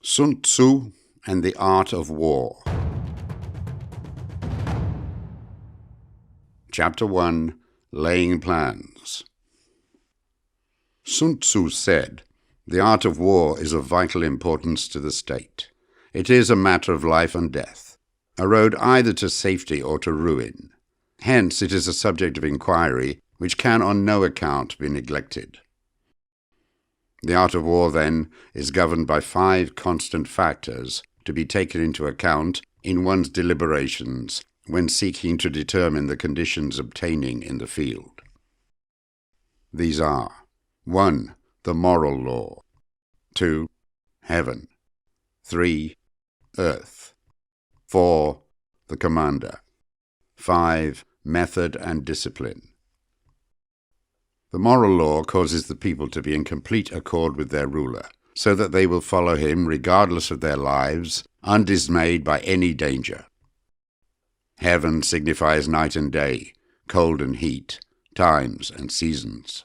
Sun Tzu and the Art of War. Chapter 1. Laying Plans. Sun Tzu said, "The art of war is of vital importance to the state. It is a matter of life and death, a road either to safety or to ruin. Hence it is a subject of inquiry which can on no account be neglected." The art of war, then, is governed by 5 constant factors to be taken into account in one's deliberations when seeking to determine the conditions obtaining in the field. These are 1. The moral law. 2. Heaven. 3. Earth. 4. The commander. 5. Method and discipline. The moral law causes the people to be in complete accord with their ruler, so that they will follow him regardless of their lives, undismayed by any danger. Heaven signifies night and day, cold and heat, times and seasons.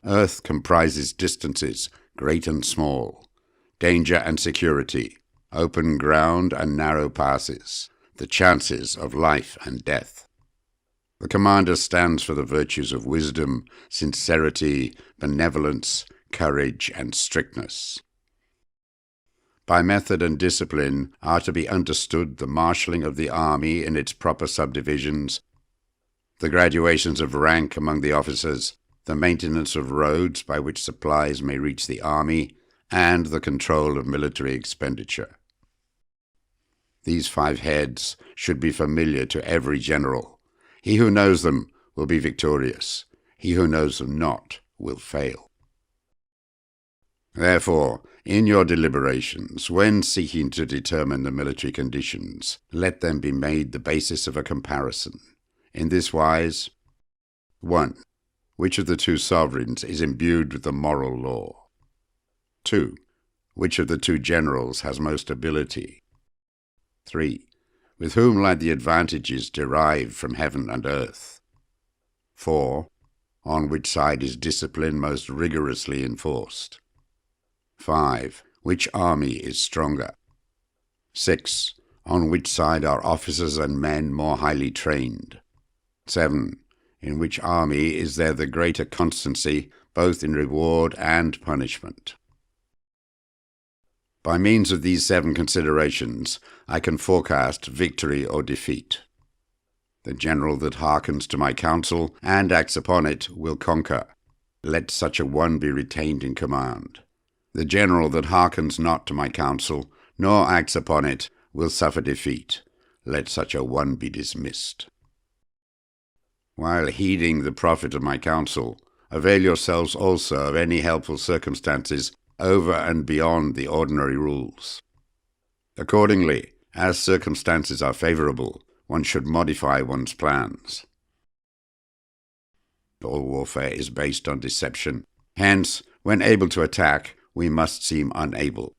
Earth comprises distances, great and small, danger and security, open ground and narrow passes, the chances of life and death. The commander stands for the virtues of wisdom, sincerity, benevolence, courage, and strictness. By method and discipline are to be understood the marshalling of the army in its proper subdivisions, the graduations of rank among the officers, the maintenance of roads by which supplies may reach the army, and the control of military expenditure. These 5 heads should be familiar to every general. He who knows them will be victorious. He who knows them not will fail. Therefore, in your deliberations, when seeking to determine the military conditions, let them be made the basis of a comparison. In this wise: 1. Which of the 2 sovereigns is imbued with the moral law? 2. Which of the 2 generals has most ability? 3. With whom lie the advantages derived from heaven and earth? 4. On which side is discipline most rigorously enforced? 5. Which army is stronger? 6. On which side are officers and men more highly trained? 7. In which army is there the greater constancy, both in reward and punishment? By means of these 7 considerations, I can forecast victory or defeat. The general that hearkens to my counsel and acts upon it will conquer. Let such a one be retained in command. The general that hearkens not to my counsel, nor acts upon it, will suffer defeat. Let such a one be dismissed. While heeding the profit of my counsel, avail yourselves also of any helpful circumstances over and beyond the ordinary rules. Accordingly, as circumstances are favorable, one should modify one's plans. All warfare is based on deception. Hence, when able to attack, we must seem unable.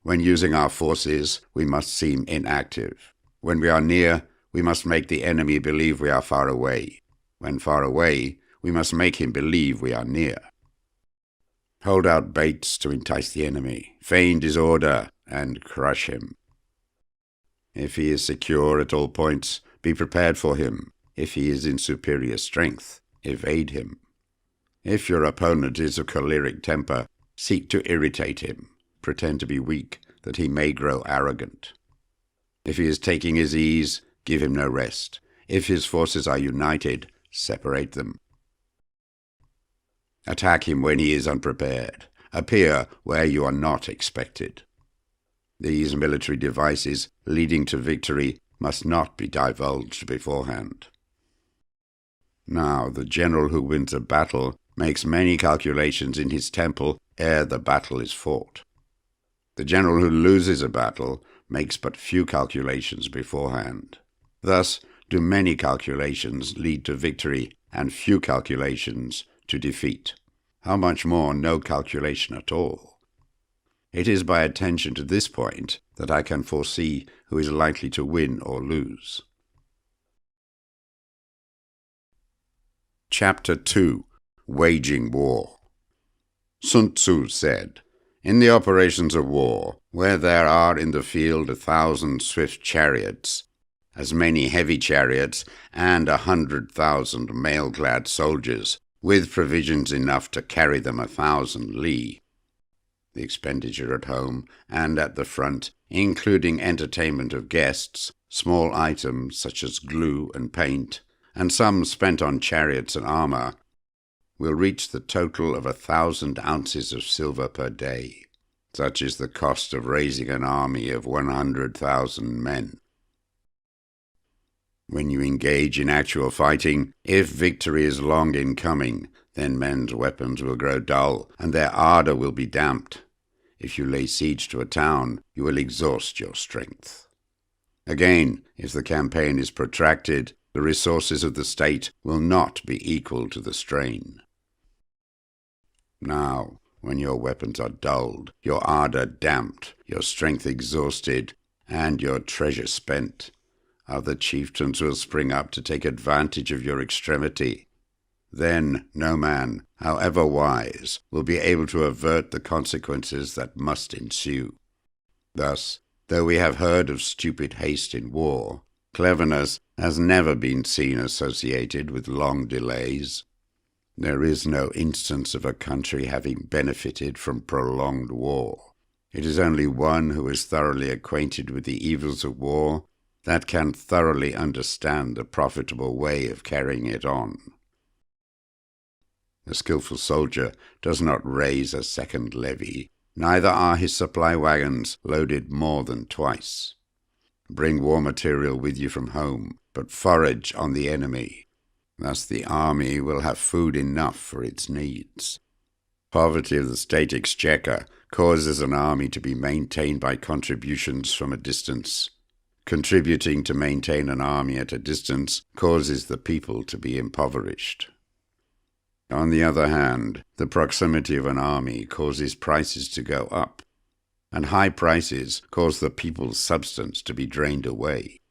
When using our forces, we must seem inactive. When we are near, we must make the enemy believe we are far away. When far away, we must make him believe we are near. Hold out baits to entice the enemy, feign disorder, and crush him. If he is secure at all points, be prepared for him. If he is in superior strength, evade him. If your opponent is of choleric temper, seek to irritate him. Pretend to be weak, that he may grow arrogant. If he is taking his ease, give him no rest. If his forces are united, separate them. Attack him when he is unprepared. Appear where you are not expected. These military devices leading to victory must not be divulged beforehand. Now, the general who wins a battle makes many calculations in his temple ere the battle is fought. The general who loses a battle makes but few calculations beforehand. Thus do many calculations lead to victory and few calculations to defeat. How much more no calculation at all? It is by attention to this point that I can foresee who is likely to win or lose. Chapter 2. Waging War. Sun Tzu said, In the operations of war, where there are in the field 1,000 swift chariots, as many heavy chariots, and 100,000 mail-clad soldiers, with provisions enough to carry them 1,000 li. The expenditure at home and at the front, including entertainment of guests, small items such as glue and paint, and some spent on chariots and armor, will reach the total of 1,000 ounces of silver per day. Such is the cost of raising an army of 100,000 men. When you engage in actual fighting, if victory is long in coming, then men's weapons will grow dull, and their ardor will be damped. If you lay siege to a town, you will exhaust your strength. Again, if the campaign is protracted, the resources of the state will not be equal to the strain. Now, when your weapons are dulled, your ardor damped, your strength exhausted, and your treasure spent, other chieftains will spring up to take advantage of your extremity. Then no man, however wise, will be able to avert the consequences that must ensue. Thus, though we have heard of stupid haste in war, cleverness has never been seen associated with long delays. There is no instance of a country having benefited from prolonged war. It is only one who is thoroughly acquainted with the evils of war that can thoroughly understand the profitable way of carrying it on. The skillful soldier does not raise a second levy, neither are his supply wagons loaded more than twice. Bring war material with you from home, but forage on the enemy. Thus the army will have food enough for its needs. Poverty of the state exchequer causes an army to be maintained by contributions from a distance. Contributing to maintain an army at a distance causes the people to be impoverished. On the other hand, the proximity of an army causes prices to go up, and high prices cause the people's substance to be drained away.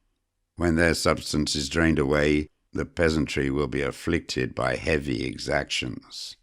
When their substance is drained away, the peasantry will be afflicted by heavy exactions.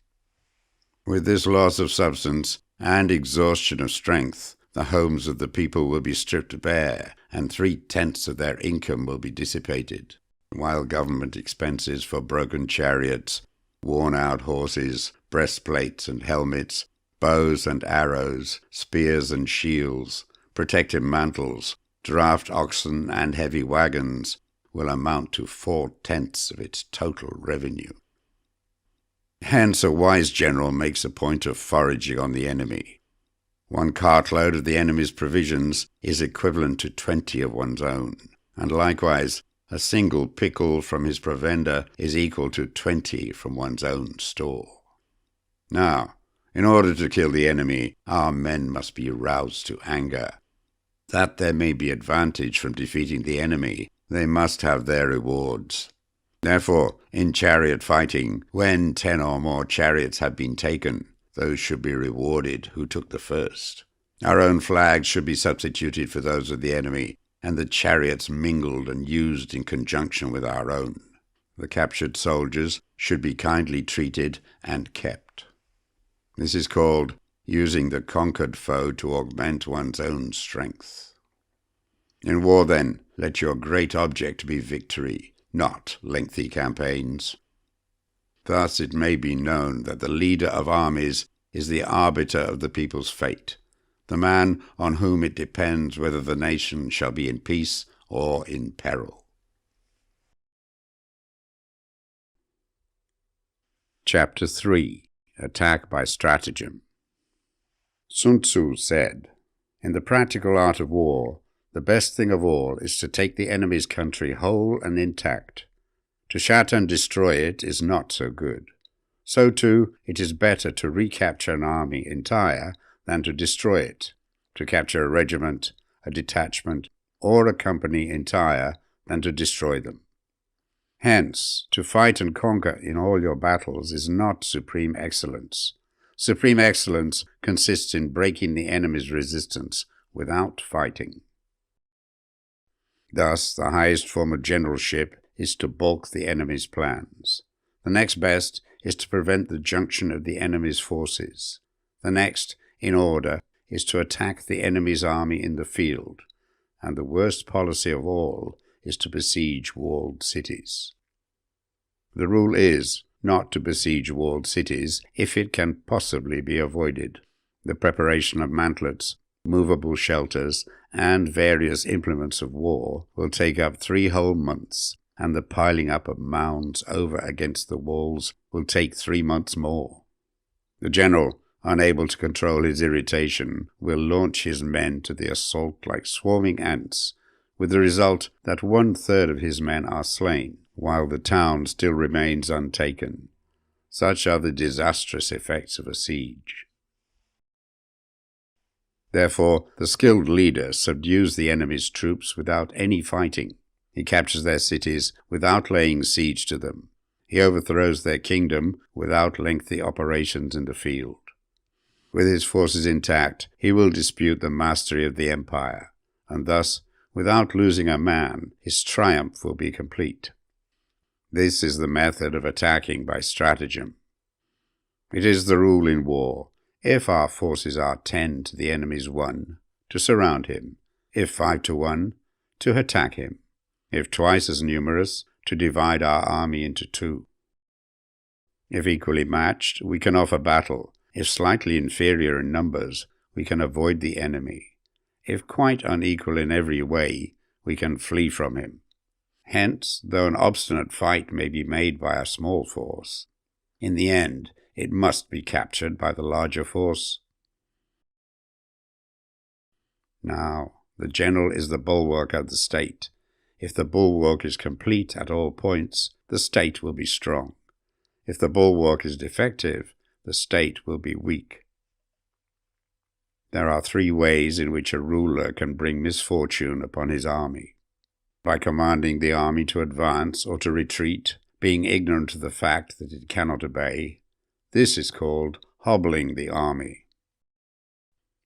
With this loss of substance and exhaustion of strength, the homes of the people will be stripped bare, and 3/10 of their income will be dissipated, while government expenses for broken chariots, worn-out horses, breastplates and helmets, bows and arrows, spears and shields, protective mantles, draft oxen and heavy wagons will amount to 4/10 of its total revenue. Hence a wise general makes a point of foraging on the enemy. 1 cartload of the enemy's provisions is equivalent to 20 of one's own, and likewise a single pickle from his provender is equal to 20 from one's own store. Now, in order to kill the enemy, our men must be roused to anger. That there may be advantage from defeating the enemy, they must have their rewards. Therefore, in chariot fighting, when 10 or more chariots have been taken, those should be rewarded who took the first. Our own flags should be substituted for those of the enemy, and the chariots mingled and used in conjunction with our own. The captured soldiers should be kindly treated and kept. This is called using the conquered foe to augment one's own strength. In war, then, let your great object be victory, not lengthy campaigns. Thus it may be known that the leader of armies is the arbiter of the people's fate, the man on whom it depends whether the nation shall be in peace or in peril. Chapter 3. Attack by Stratagem. Sun Tzu said, "In the practical art of war, the best thing of all is to take the enemy's country whole and intact. To shatter and destroy it is not so good. So too, it is better to recapture an army entire than to destroy it, to capture a regiment, a detachment, or a company entire than to destroy them. Hence, to fight and conquer in all your battles is not supreme excellence. Supreme excellence consists in breaking the enemy's resistance without fighting." Thus, the highest form of generalship is to balk the enemy's plans. The next best is to prevent the junction of the enemy's forces. The next, in order, is to attack the enemy's army in the field, and the worst policy of all is to besiege walled cities. The rule is not to besiege walled cities if it can possibly be avoided. The preparation of mantlets, movable shelters, and various implements of war will take up 3 whole months, and the piling up of mounds over against the walls will take 3 months more. The general, unable to control his irritation, will launch his men to the assault like swarming ants, with the result that 1/3 of his men are slain, while the town still remains untaken. Such are the disastrous effects of a siege. Therefore, the skilled leader subdues the enemy's troops without any fighting. He captures their cities without laying siege to them. He overthrows their kingdom without lengthy operations in the field. With his forces intact, he will dispute the mastery of the empire, and thus, without losing a man, his triumph will be complete. This is the method of attacking by stratagem. It is the rule in war, if our forces are 10 to the enemy's 1, to surround him; if 5 to 1, to attack him; if twice as numerous, to divide our army into 2. If equally matched, we can offer battle. If slightly inferior in numbers, we can avoid the enemy. If quite unequal in every way, we can flee from him. Hence, though an obstinate fight may be made by a small force, in the end it must be captured by the larger force. Now, the general is the bulwark of the state. If the bulwark is complete at all points, the state will be strong. If the bulwark is defective, the state will be weak. There are 3 ways in which a ruler can bring misfortune upon his army: by commanding the army to advance or to retreat, being ignorant of the fact that it cannot obey. This is called hobbling the army.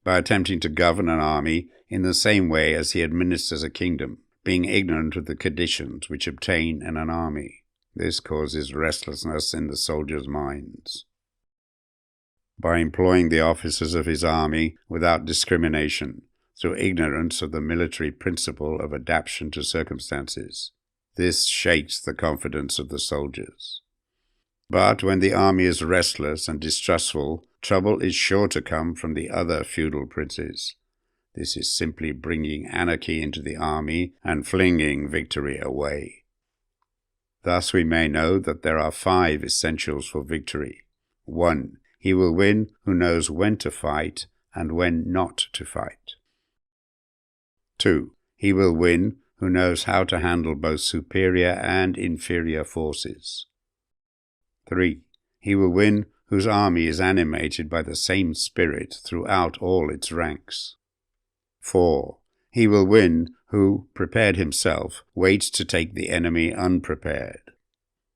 By attempting to govern an army in the same way as he administers a kingdom, being ignorant of the conditions which obtain in an army. This causes restlessness in the soldiers' minds. By employing the officers of his army without discrimination, through ignorance of the military principle of adaptation to circumstances. This shakes the confidence of the soldiers. But when the army is restless and distrustful, trouble is sure to come from the other feudal princes. This is simply bringing anarchy into the army and flinging victory away. Thus we may know that there are 5 essentials for victory. 1. He will win who knows when to fight and when not to fight. 2. He will win who knows how to handle both superior and inferior forces. 3. He will win whose army is animated by the same spirit throughout all its ranks. 4. He will win who, prepared himself, waits to take the enemy unprepared.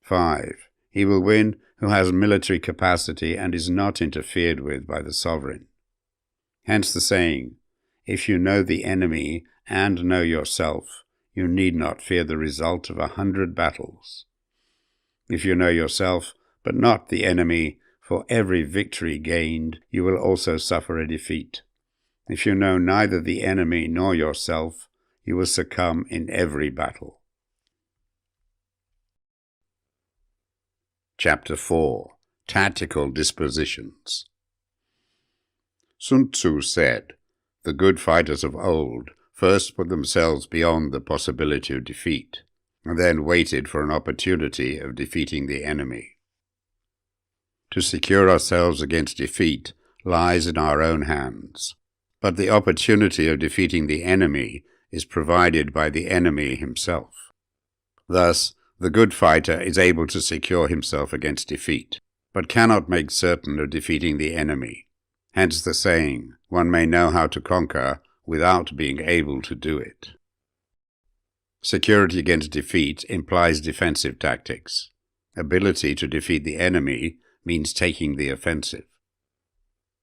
5. He will win who has military capacity and is not interfered with by the sovereign. Hence the saying, if you know the enemy and know yourself, you need not fear the result of 100 battles. If you know yourself, but not the enemy, for every victory gained, you will also suffer a defeat. If you know neither the enemy nor yourself, you will succumb in every battle. Chapter 4. Tactical Dispositions. Sun Tzu said, "The good fighters of old first put themselves beyond the possibility of defeat, and then waited for an opportunity of defeating the enemy." To secure ourselves against defeat lies in our own hands, but the opportunity of defeating the enemy is provided by the enemy himself. Thus, the good fighter is able to secure himself against defeat, but cannot make certain of defeating the enemy. Hence the saying, one may know how to conquer without being able to do it. Security against defeat implies defensive tactics. Ability to defeat the enemy means taking the offensive.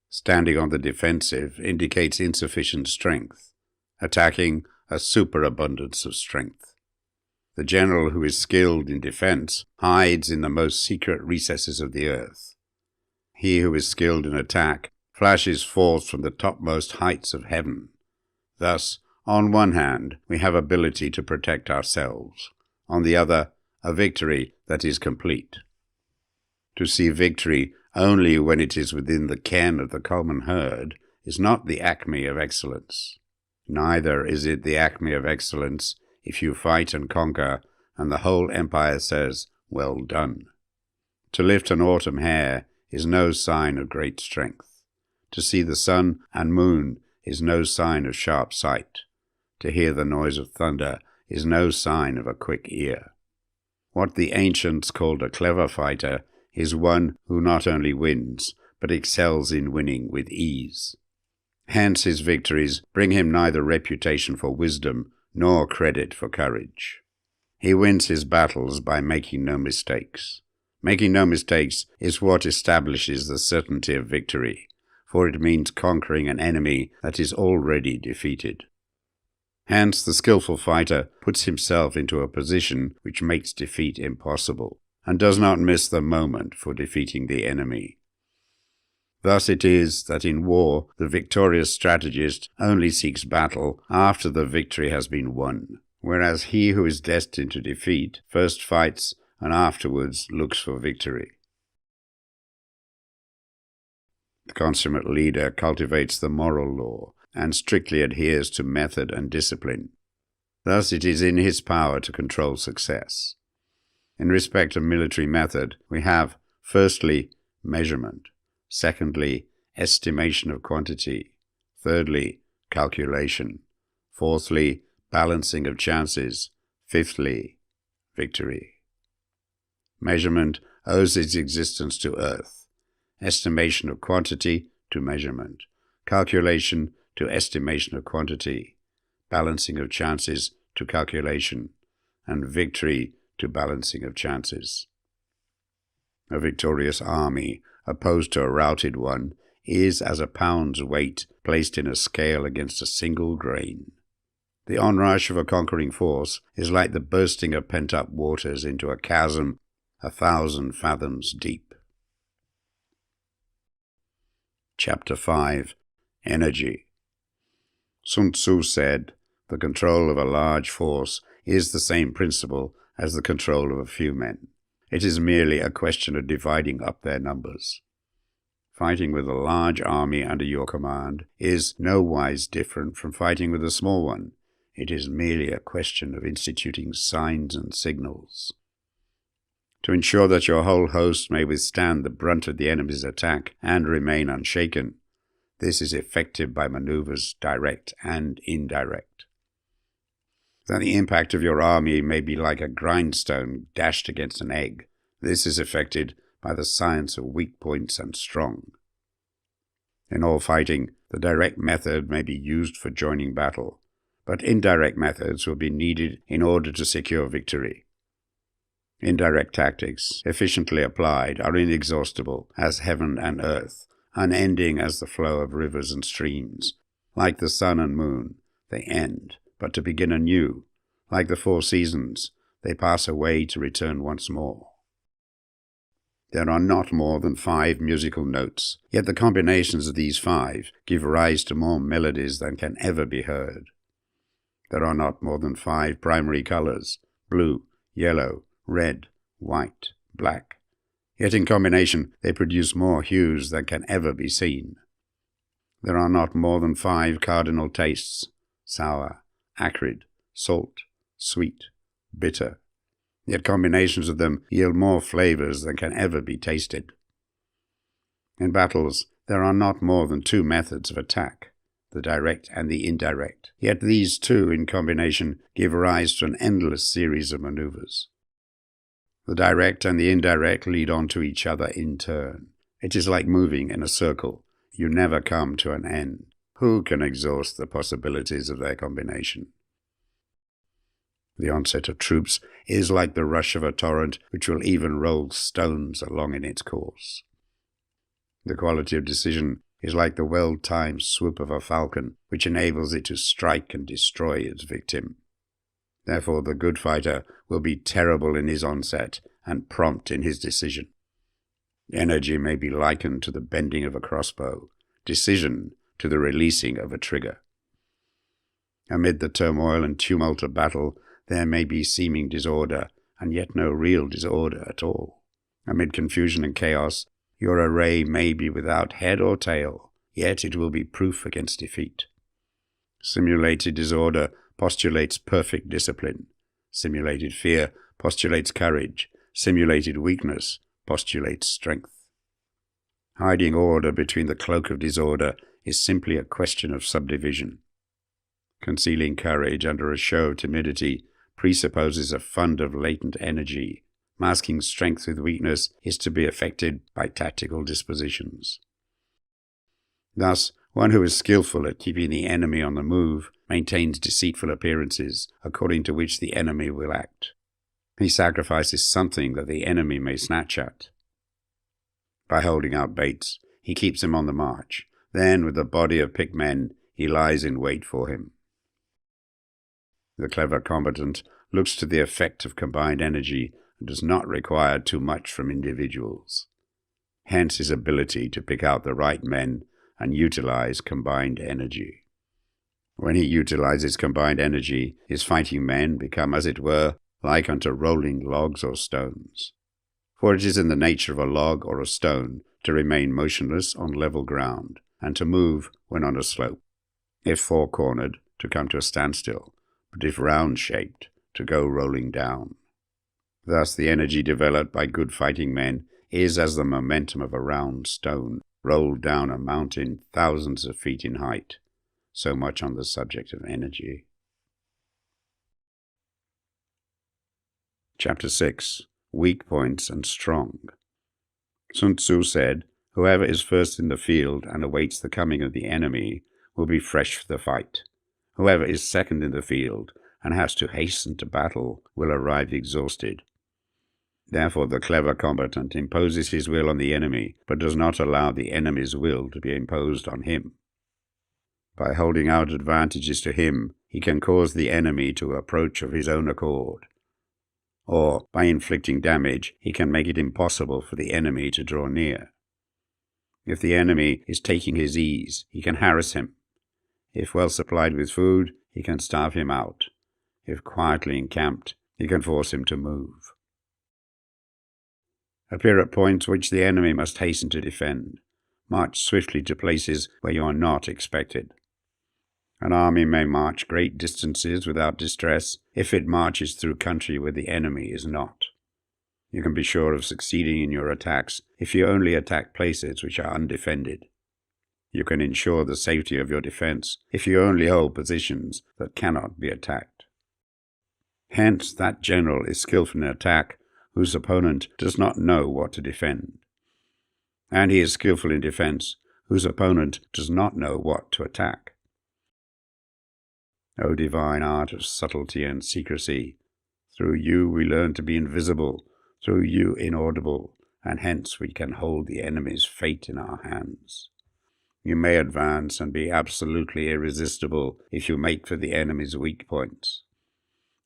Standing on the defensive indicates insufficient strength, attacking a superabundance of strength. The general who is skilled in defense hides in the most secret recesses of the earth. He who is skilled in attack flashes forth from the topmost heights of heaven. Thus, on one hand, we have ability to protect ourselves. On the other, a victory that is complete. To see victory only when it is within the ken of the common herd is not the acme of excellence. Neither is it the acme of excellence if you fight and conquer, and the whole empire says, "Well done." To lift an autumn hare is no sign of great strength. To see the sun and moon is no sign of sharp sight. To hear the noise of thunder is no sign of a quick ear. What the ancients called a clever fighter is one who not only wins, but excels in winning with ease. Hence his victories bring him neither reputation for wisdom nor credit for courage. He wins his battles by making no mistakes. Making no mistakes is what establishes the certainty of victory, for it means conquering an enemy that is already defeated. Hence the skillful fighter puts himself into a position which makes defeat impossible, and does not miss the moment for defeating the enemy. Thus it is that in war the victorious strategist only seeks battle after the victory has been won, whereas he who is destined to defeat first fights and afterwards looks for victory. The consummate leader cultivates the moral law and strictly adheres to method and discipline. Thus it is in his power to control success. In respect of military method, we have, firstly, measurement, secondly, estimation of quantity, thirdly, calculation, fourthly, balancing of chances, fifthly, victory. Measurement owes its existence to earth, estimation of quantity to measurement, calculation to estimation of quantity, balancing of chances to calculation, and victory to balancing of chances. A victorious army, opposed to a routed one, is as a pound's weight placed in a scale against a single grain. The onrush of a conquering force is like the bursting of pent-up waters into a chasm 1,000 fathoms deep. Chapter 5. Energy. Sun Tzu said, "The control of a large force is the same principle as the control of a few men. It is merely a question of dividing up their numbers." Fighting with a large army under your command is nowise different from fighting with a small one. It is merely a question of instituting signs and signals. To ensure that your whole host may withstand the brunt of the enemy's attack and remain unshaken, this is effected by maneuvers direct and indirect. That the impact of your army may be like a grindstone dashed against an egg, this is effected by the science of weak points and strong. In all fighting, the direct method may be used for joining battle, but indirect methods will be needed in order to secure victory. Indirect tactics, efficiently applied, are inexhaustible as heaven and earth, unending as the flow of rivers and streams. Like the sun and moon, they end, but to begin anew. Like the 4 seasons, they pass away to return once more. There are not more than 5 musical notes, yet the combinations of these 5 give rise to more melodies than can ever be heard. There are not more than 5 primary colors, blue, yellow, red, white, black. Yet in combination they produce more hues than can ever be seen. There are not more than 5 cardinal tastes, sour, acrid, salt, sweet, bitter. Yet combinations of them yield more flavors than can ever be tasted. In battles there are not more than 2 methods of attack, the direct and the indirect. Yet these 2 in combination give rise to an endless series of maneuvers. The direct and the indirect lead on to each other in turn. It is like moving in a circle. You never come to an end. Who can exhaust the possibilities of their combination? The onset of troops is like the rush of a torrent which will even roll stones along in its course. The quality of decision is like the well-timed swoop of a falcon which enables it to strike and destroy its victim. Therefore the good fighter will be terrible in his onset and prompt in his decision. Energy may be likened to the bending of a crossbow. decision to the releasing of a trigger. Amid the turmoil and tumult of battle, there may be seeming disorder, and yet no real disorder at all. Amid confusion and chaos, your array may be without head or tail, yet it will be proof against defeat. Simulated disorder postulates perfect discipline. Simulated fear postulates courage. Simulated weakness postulates strength. Hiding order between the cloak of disorder is simply a question of subdivision. Concealing courage under a show of timidity presupposes a fund of latent energy. Masking strength with weakness is to be effected by tactical dispositions. Thus, one who is skillful at keeping the enemy on the move maintains deceitful appearances according to which the enemy will act. He sacrifices something that the enemy may snatch at. By holding out baits, he keeps him on the march. Then, with a body of picked men, he lies in wait for him. The clever combatant looks to the effect of combined energy and does not require too much from individuals. Hence his ability to pick out the right men and utilize combined energy. When he utilizes combined energy, his fighting men become, as it were, like unto rolling logs or stones. For it is in the nature of a log or a stone to remain motionless on level ground, and to move when on a slope. If four-cornered, to come to a standstill, but if round-shaped, to go rolling down. Thus the energy developed by good fighting men is as the momentum of a round stone rolled down a mountain thousands of feet in height. So much on the subject of energy. Chapter 6. Weak Points and Strong. Sun Tzu said, "Whoever is first in the field and awaits the coming of the enemy will be fresh for the fight. Whoever is second in the field and has to hasten to battle will arrive exhausted." Therefore the clever combatant imposes his will on the enemy, but does not allow the enemy's will to be imposed on him. By holding out advantages to him, he can cause the enemy to approach of his own accord. Or, by inflicting damage, he can make it impossible for the enemy to draw near. If the enemy is taking his ease, he can harass him. If well supplied with food, he can starve him out. If quietly encamped, he can force him to move. Appear at points which the enemy must hasten to defend. March swiftly to places where you are not expected. An army may march great distances without distress if it marches through country where the enemy is not. You can be sure of succeeding in your attacks if you only attack places which are undefended. You can ensure the safety of your defense if you only hold positions that cannot be attacked. Hence, that general is skillful in attack whose opponent does not know what to defend. And he is skillful in defense whose opponent does not know what to attack. O divine art of subtlety and secrecy, through you we learn to be invisible, through you inaudible, and hence we can hold the enemy's fate in our hands. You may advance and be absolutely irresistible if you make for the enemy's weak points.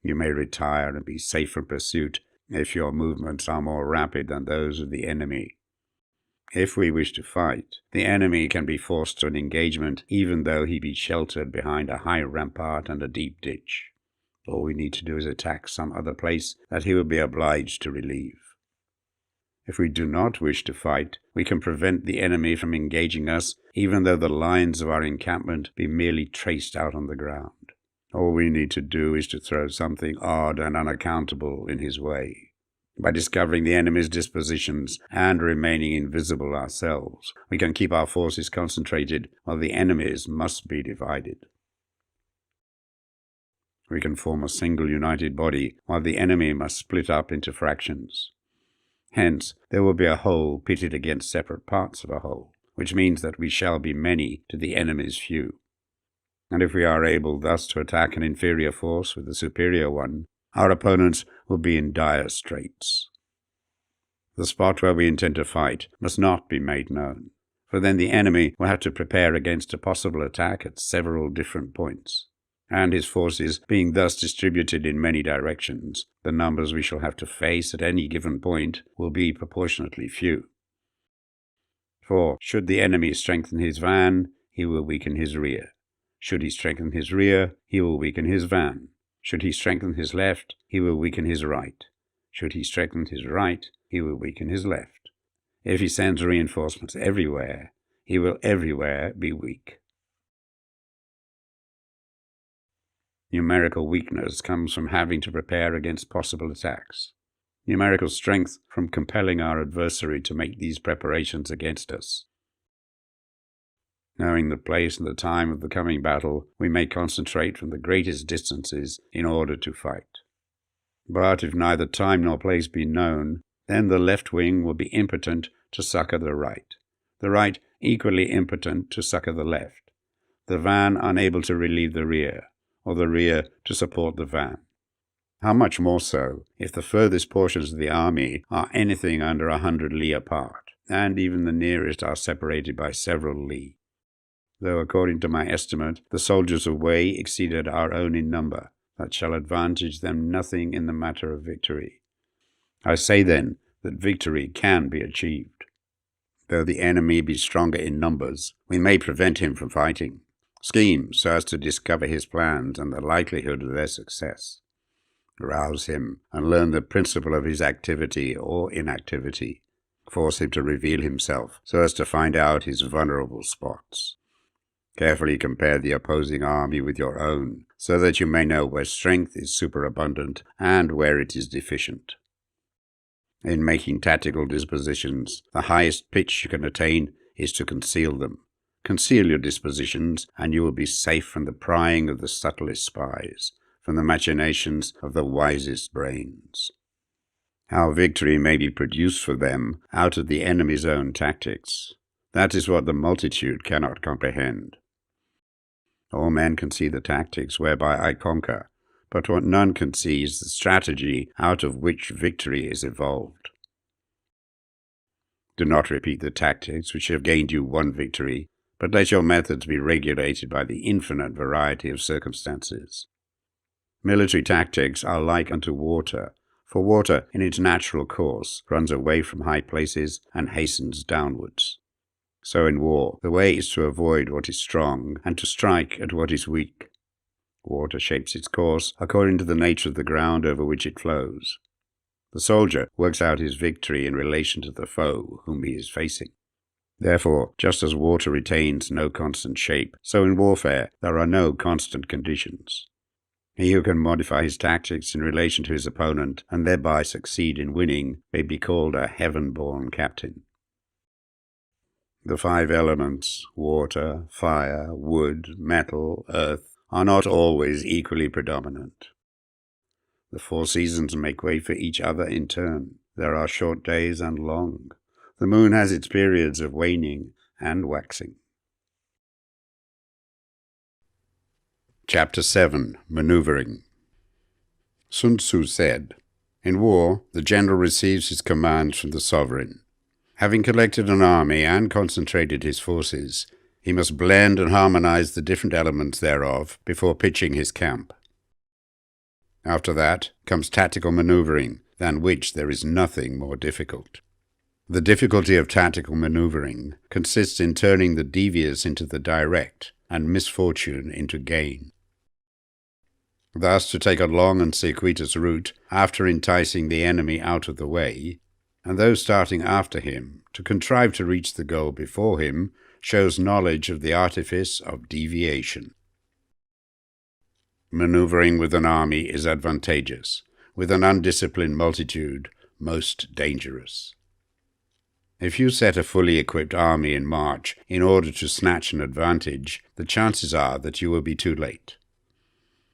You may retire and be safe from pursuit if your movements are more rapid than those of the enemy. If we wish to fight, the enemy can be forced to an engagement even though he be sheltered behind a high rampart and a deep ditch. All we need to do is attack some other place that he will be obliged to relieve. If we do not wish to fight, we can prevent the enemy from engaging us even though the lines of our encampment be merely traced out on the ground. All we need to do is to throw something odd and unaccountable in his way. By discovering the enemy's dispositions and remaining invisible ourselves, we can keep our forces concentrated while the enemy's must be divided. We can form a single united body while the enemy must split up into fractions. Hence, there will be a whole pitted against separate parts of a whole, which means that we shall be many to the enemy's few. And if we are able thus to attack an inferior force with a superior one, our opponents will be in dire straits. The spot where we intend to fight must not be made known, for then the enemy will have to prepare against a possible attack at several different points, and his forces being thus distributed in many directions, the numbers we shall have to face at any given point will be proportionately few. For should the enemy strengthen his van, he will weaken his rear. Should he strengthen his rear, he will weaken his van. Should he strengthen his left, he will weaken his right. Should he strengthen his right, he will weaken his left. If he sends reinforcements everywhere, he will everywhere be weak. Numerical weakness comes from having to prepare against possible attacks. Numerical strength from compelling our adversary to make these preparations against us. Knowing the place and the time of the coming battle, we may concentrate from the greatest distances in order to fight. But if neither time nor place be known, then the left wing will be impotent to succor the right equally impotent to succor the left, the van unable to relieve the rear, or the rear to support the van. How much more so if the furthest portions of the army are anything under 100 li apart, and even the nearest are separated by several li. Though according to my estimate the soldiers of Wei exceeded our own in number, that shall advantage them nothing in the matter of victory. I say then that victory can be achieved. Though the enemy be stronger in numbers, we may prevent him from fighting, scheme so as to discover his plans and the likelihood of their success. Rouse him and learn the principle of his activity or inactivity. Force him to reveal himself so as to find out his vulnerable spots. Carefully compare the opposing army with your own, so that you may know where strength is superabundant and where it is deficient. In making tactical dispositions, the highest pitch you can attain is to conceal them. Conceal your dispositions, and you will be safe from the prying of the subtlest spies, from the machinations of the wisest brains. How victory may be produced for them out of the enemy's own tactics, that is what the multitude cannot comprehend. All men can see the tactics whereby I conquer, but what none can see is the strategy out of which victory is evolved. Do not repeat the tactics which have gained you one victory, but let your methods be regulated by the infinite variety of circumstances. Military tactics are like unto water, for water in its natural course runs away from high places and hastens downwards. So in war, the way is to avoid what is strong and to strike at what is weak. Water shapes its course according to the nature of the ground over which it flows. The soldier works out his victory in relation to the foe whom he is facing. Therefore, just as water retains no constant shape, so in warfare there are no constant conditions. He who can modify his tactics in relation to his opponent and thereby succeed in winning may be called a heaven-born captain. The 5 elements, water, fire, wood, metal, earth, are not always equally predominant. The 4 seasons make way for each other in turn. There are short days and long. The moon has its periods of waning and waxing. Chapter 7. Maneuvering. Sun Tzu said, "In war, the general receives his commands from the sovereign. Having collected an army and concentrated his forces, he must blend and harmonize the different elements thereof before pitching his camp. After that comes tactical maneuvering, than which there is nothing more difficult. The difficulty of tactical maneuvering consists in turning the devious into the direct, and misfortune into gain. Thus, to take a long and circuitous route after enticing the enemy out of the way, and those starting after him to contrive to reach the goal before him, shows knowledge of the artifice of deviation. Maneuvering with an army is advantageous, with an undisciplined multitude most dangerous. If you set a fully equipped army in march in order to snatch an advantage, the chances are that you will be too late.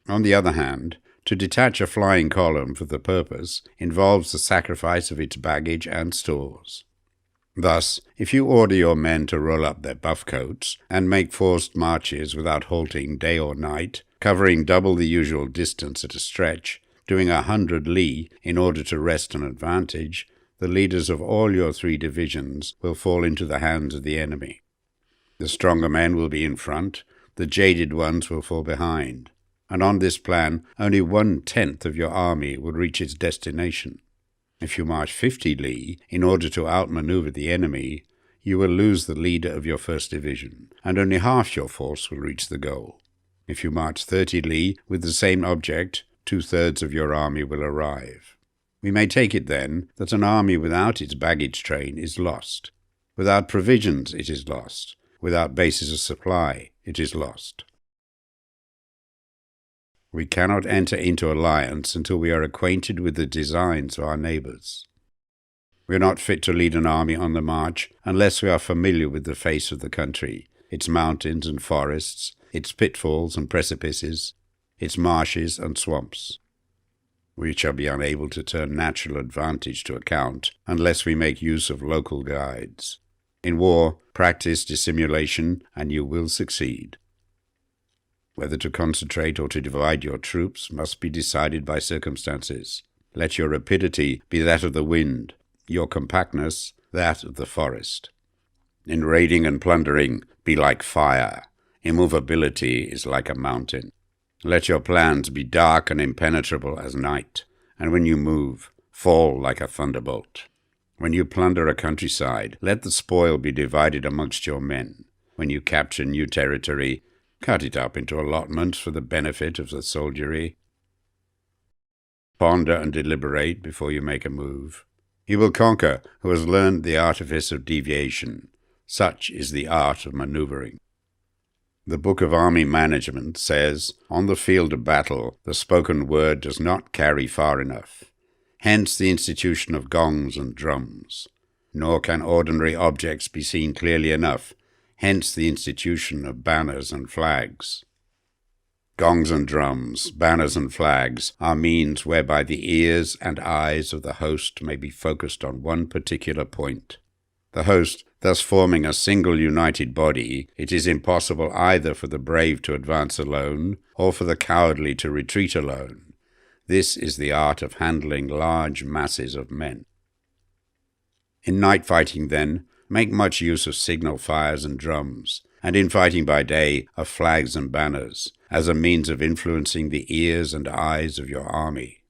On the other hand, to detach a flying column for the purpose involves the sacrifice of its baggage and stores. Thus, if you order your men to roll up their buff coats and make forced marches without halting day or night, covering double the usual distance at a stretch, doing 100 li in order to wrest an advantage, the leaders of all your 3 divisions will fall into the hands of the enemy. The stronger men will be in front, the jaded ones will fall behind, and on this plan only 1/10 of your army will reach its destination. If you march 50 li in order to outmaneuver the enemy, you will lose the leader of your first division, and only half your force will reach the goal. If you march 30 li with the same object, 2/3 of your army will arrive. We may take it, then, that an army without its baggage train is lost. Without provisions, it is lost. Without bases of supply, it is lost. We cannot enter into alliance until we are acquainted with the designs of our neighbors. We are not fit to lead an army on the march unless we are familiar with the face of the country, its mountains and forests, its pitfalls and precipices, its marshes and swamps. We shall be unable to turn natural advantage to account unless we make use of local guides. In war, practice dissimulation, and you will succeed. Whether to concentrate or to divide your troops must be decided by circumstances. Let your rapidity be that of the wind, your compactness that of the forest. In raiding and plundering, be like fire. Immovability is like a mountain. Let your plans be dark and impenetrable as night, and when you move, fall like a thunderbolt. When you plunder a countryside, let the spoil be divided amongst your men. When you capture new territory, cut it up into allotments for the benefit of the soldiery. Ponder and deliberate before you make a move. He will conquer who has learned the artifice of deviation. Such is the art of maneuvering. The Book of Army Management says, on the field of battle, the spoken word does not carry far enough. Hence the institution of gongs and drums. Nor can ordinary objects be seen clearly enough. Hence the institution of banners and flags. Gongs and drums, banners and flags are means whereby the ears and eyes of the host may be focused on one particular point. The host thus forming a single united body, it is impossible either for the brave to advance alone or for the cowardly to retreat alone. This is the art of handling large masses of men. In night fighting, then, make much use of signal fires and drums, and in fighting by day of flags and banners, as a means of influencing the ears and eyes of your army.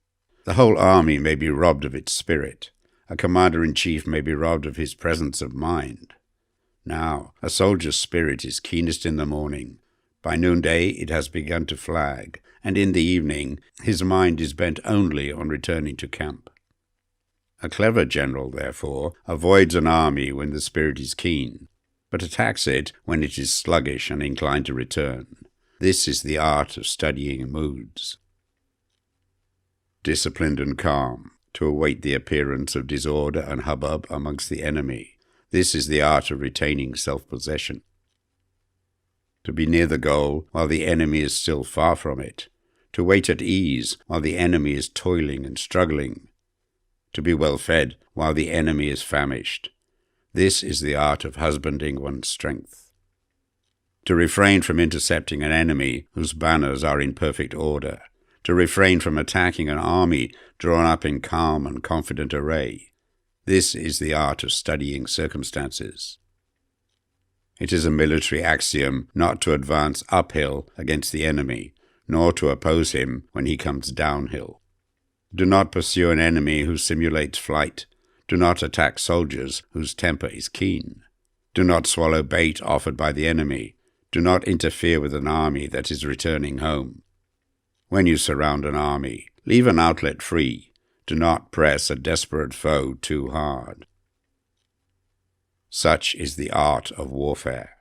The whole army may be robbed of its spirit. A commander-in-chief may be robbed of his presence of mind. Now, a soldier's spirit is keenest in the morning. By noonday it has begun to flag, and in the evening his mind is bent only on returning to camp. A clever general, therefore, avoids an army when the spirit is keen, but attacks it when it is sluggish and inclined to return. This is the art of studying moods. Disciplined and calm, to await the appearance of disorder and hubbub amongst the enemy. This is the art of retaining self-possession. To be near the goal while the enemy is still far from it. To wait at ease while the enemy is toiling and struggling. To be well fed while the enemy is famished. This is the art of husbanding one's strength. To refrain from intercepting an enemy whose banners are in perfect order. To refrain from attacking an army drawn up in calm and confident array. This is the art of studying circumstances. It is a military axiom not to advance uphill against the enemy, nor to oppose him when he comes downhill. Do not pursue an enemy who simulates flight. Do not attack soldiers whose temper is keen. Do not swallow bait offered by the enemy. Do not interfere with an army that is returning home. When you surround an army, leave an outlet free. Do not press a desperate foe too hard. Such is the art of warfare.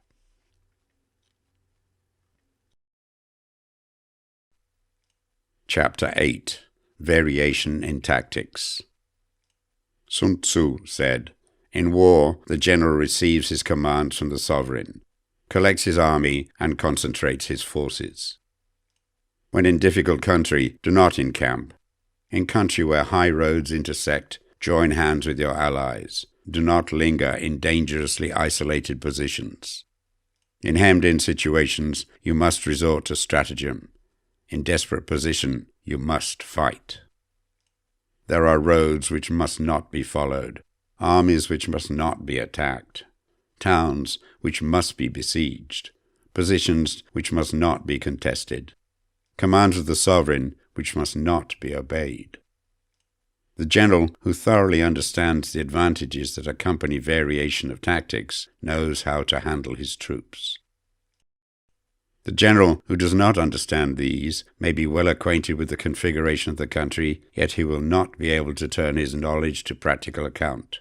Chapter 8. Variation in Tactics. Sun Tzu said, in war, the general receives his commands from the sovereign, collects his army, and concentrates his forces. When in difficult country, do not encamp. In country where high roads intersect, join hands with your allies. Do not linger in dangerously isolated positions. In hemmed-in situations, you must resort to stratagem. In desperate position, you must fight. There are roads which must not be followed, armies which must not be attacked, towns which must be besieged, positions which must not be contested, commands of the sovereign which must not be obeyed. The general who thoroughly understands the advantages that accompany variation of tactics knows how to handle his troops. The general who does not understand these may be well acquainted with the configuration of the country, yet he will not be able to turn his knowledge to practical account.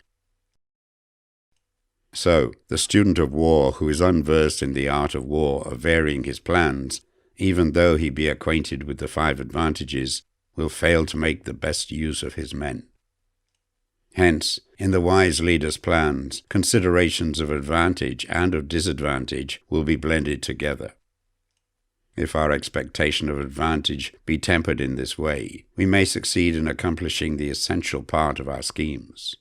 So, the student of war who is unversed in the art of war of varying his plans, even though he be acquainted with the 5 advantages, will fail to make the best use of his men. Hence, in the wise leader's plans, considerations of advantage and of disadvantage will be blended together. If our expectation of advantage be tempered in this way, we may succeed in accomplishing the essential part of our schemes.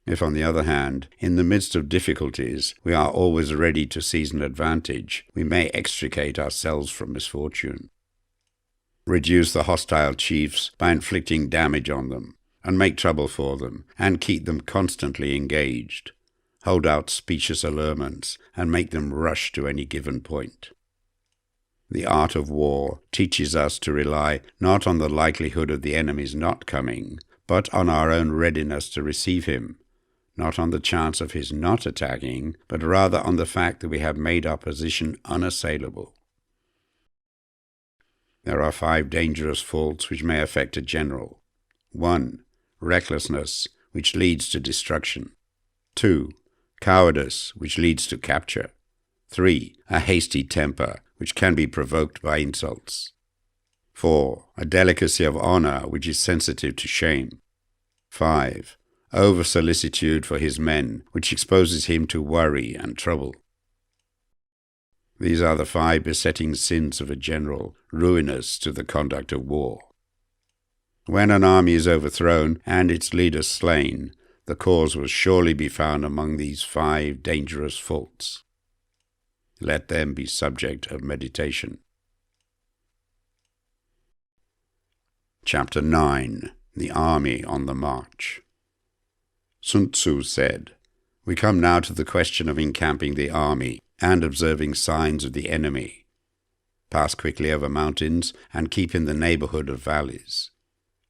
If, on the other hand, in the midst of difficulties, we are always ready to seize an advantage, we may extricate ourselves from misfortune. Reduce the hostile chiefs by inflicting damage on them, and make trouble for them, and keep them constantly engaged. Hold out specious allurements, and make them rush to any given point. The art of war teaches us to rely not on the likelihood of the enemy's not coming, but on our own readiness to receive him, not on the chance of his not attacking, but rather on the fact that we have made our position unassailable. There are 5 dangerous faults which may affect a general. 1. Recklessness, which leads to destruction. 2. Cowardice, which leads to capture. 3. A hasty temper, which can be provoked by insults. 4. A delicacy of honor, which is sensitive to shame. 5. Over-solicitude for his men, which exposes him to worry and trouble. These are the 5 besetting sins of a general, ruinous to the conduct of war. When an army is overthrown and its leader slain, the cause will surely be found among these 5 dangerous faults. Let them be subject of meditation. Chapter 9. The Army on the March. Sun Tzu said, "We come now to the question of encamping the army and observing signs of the enemy. Pass quickly over mountains and keep in the neighborhood of valleys.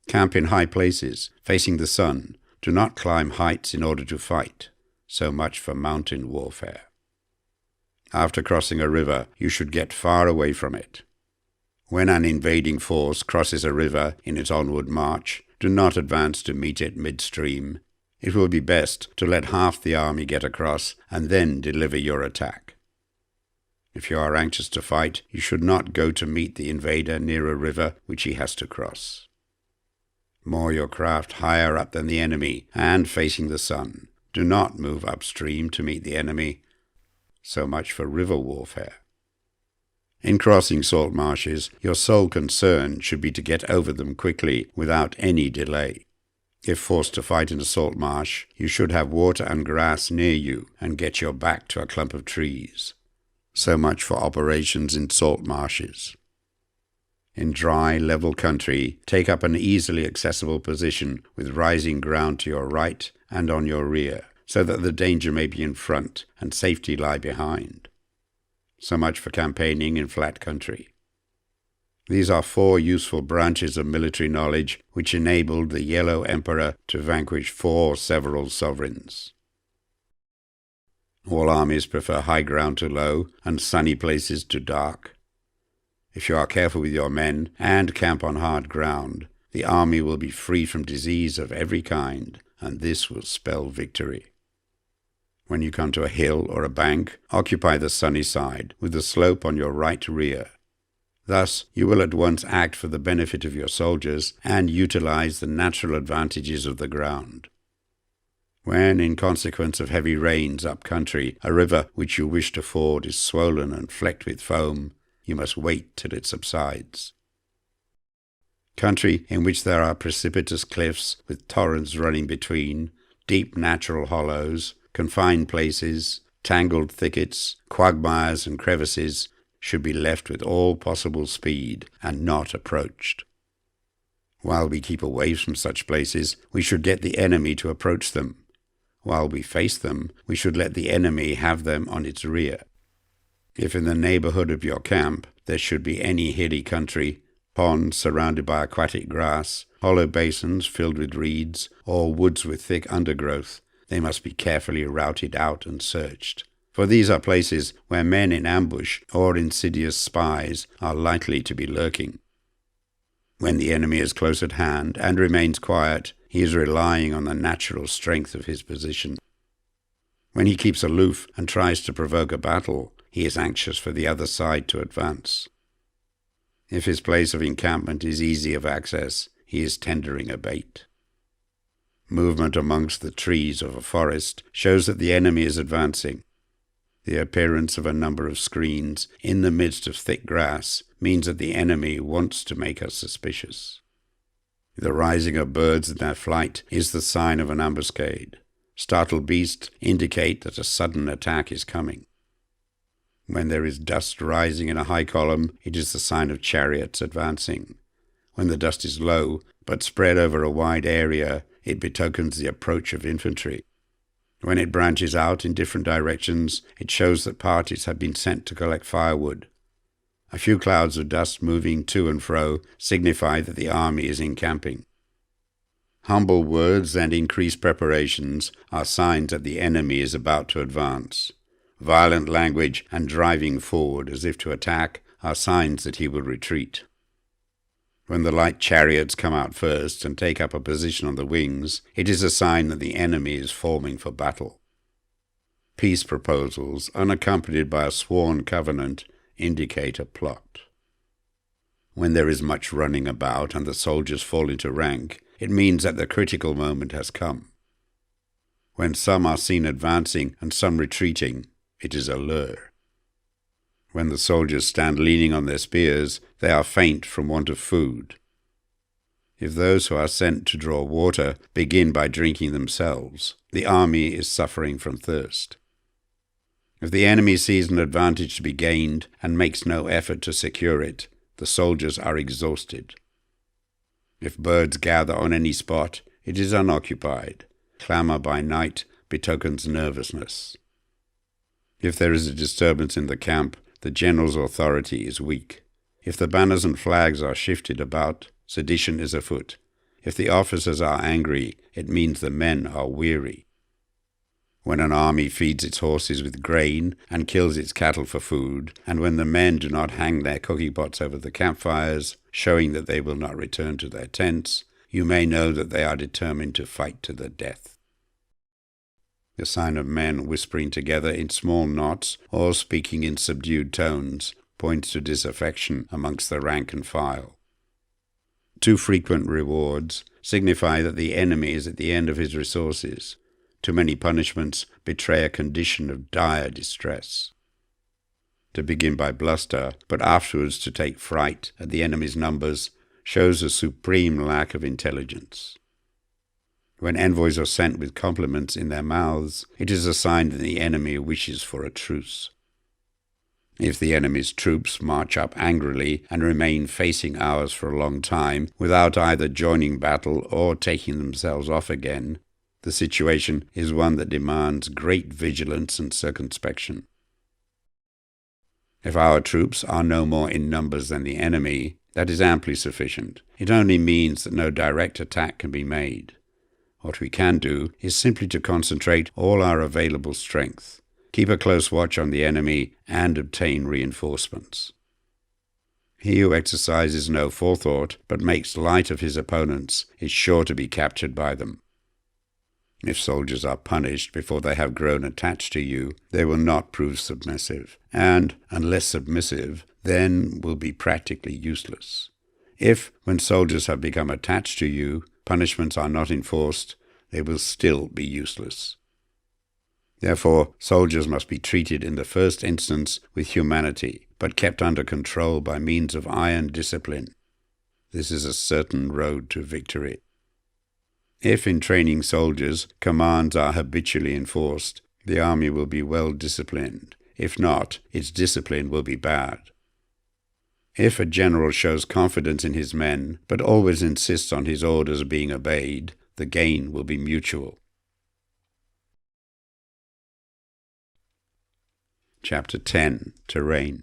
Camp in high places, facing the sun. Do not climb heights in order to fight. So much for mountain warfare. After crossing a river, you should get far away from it. When an invading force crosses a river in its onward march, do not advance to meet it midstream. It will be best to let half the army get across and then deliver your attack. If you are anxious to fight, you should not go to meet the invader near a river which he has to cross. Moor your craft higher up than the enemy and facing the sun. Do not move upstream to meet the enemy. So much for river warfare. In crossing salt marshes, your sole concern should be to get over them quickly without any delay. If forced to fight in a salt marsh, you should have water and grass near you and get your back to a clump of trees. So much for operations in salt marshes. In dry, level country, take up an easily accessible position with rising ground to your right and on your rear, so that the danger may be in front and safety lie behind. So much for campaigning in flat country. These are 4 useful branches of military knowledge which enabled the Yellow Emperor to vanquish 4 several sovereigns. All armies prefer high ground to low and sunny places to dark. If you are careful with your men and camp on hard ground, the army will be free from disease of every kind, and this will spell victory. When you come to a hill or a bank, occupy the sunny side, with the slope on your right rear. Thus, you will at once act for the benefit of your soldiers and utilize the natural advantages of the ground. When, in consequence of heavy rains up country, a river which you wish to ford is swollen and flecked with foam, you must wait till it subsides. Country in which there are precipitous cliffs with torrents running between, deep natural hollows, confined places, tangled thickets, quagmires and crevices, should be left with all possible speed and not approached. While we keep away from such places, we should get the enemy to approach them. While we face them, we should let the enemy have them on its rear. If in the neighborhood of your camp there should be any hilly country, Ponds surrounded by aquatic grass, hollow basins filled with reeds, or woods with thick undergrowth, they must be carefully routed out and searched. For these are places where men in ambush or insidious spies are likely to be lurking. When the enemy is close at hand and remains quiet, he is relying on the natural strength of his position. When he keeps aloof and tries to provoke a battle, he is anxious for the other side to advance. If his place of encampment is easy of access, he is tendering a bait. Movement amongst the trees of a forest shows that the enemy is advancing. The appearance of a number of screens in the midst of thick grass means that the enemy wants to make us suspicious. The rising of birds in their flight is the sign of an ambuscade. Startled beasts indicate that a sudden attack is coming. When there is dust rising in a high column, it is the sign of chariots advancing. When the dust is low, but spread over a wide area, it betokens the approach of infantry. When it branches out in different directions, it shows that parties have been sent to collect firewood. A few clouds of dust moving to and fro signify that the army is encamping. Humble words and increased preparations are signs that the enemy is about to advance. Violent language and driving forward as if to attack are signs that he will retreat. When the light chariots come out first and take up a position on the wings, it is a sign that the enemy is forming for battle. Peace proposals, unaccompanied by a sworn covenant, indicate a plot. When there is much running about and the soldiers fall into rank, it means that the critical moment has come. When some are seen advancing and some retreating, it is a lure. When the soldiers stand leaning on their spears, they are faint from want of food. If those who are sent to draw water begin by drinking themselves, the army is suffering from thirst. If the enemy sees an advantage to be gained and makes no effort to secure it, the soldiers are exhausted. If birds gather on any spot, it is unoccupied. Clamour by night betokens nervousness. If there is a disturbance in the camp, the general's authority is weak. If the banners and flags are shifted about, sedition is afoot. If the officers are angry, it means the men are weary. When an army feeds its horses with grain and kills its cattle for food, and when the men do not hang their cooking pots over the campfires, showing that they will not return to their tents, you may know that they are determined to fight to the death. The sign of men whispering together in small knots or speaking in subdued tones points to disaffection amongst the rank and file. Too frequent rewards signify that the enemy is at the end of his resources. Too many punishments betray a condition of dire distress. To begin by bluster, but afterwards to take fright at the enemy's numbers, shows a supreme lack of intelligence. When envoys are sent with compliments in their mouths, it is a sign that the enemy wishes for a truce. If the enemy's troops march up angrily and remain facing ours for a long time without either joining battle or taking themselves off again, the situation is one that demands great vigilance and circumspection. If our troops are no more in numbers than the enemy, that is amply sufficient. It only means that no direct attack can be made. What we can do is simply to concentrate all our available strength, keep a close watch on the enemy, and obtain reinforcements. He who exercises no forethought but makes light of his opponents is sure to be captured by them. If soldiers are punished before they have grown attached to you, they will not prove submissive, and, unless submissive, then will be practically useless. If, when soldiers have become attached to you, punishments are not enforced, they will still be useless. Therefore, soldiers must be treated in the first instance with humanity, but kept under control by means of iron discipline. This is a certain road to victory. If in training soldiers, commands are habitually enforced, the army will be well disciplined. If not, its discipline will be bad. If a general shows confidence in his men, but always insists on his orders being obeyed, the gain will be mutual. Chapter 10. Terrain.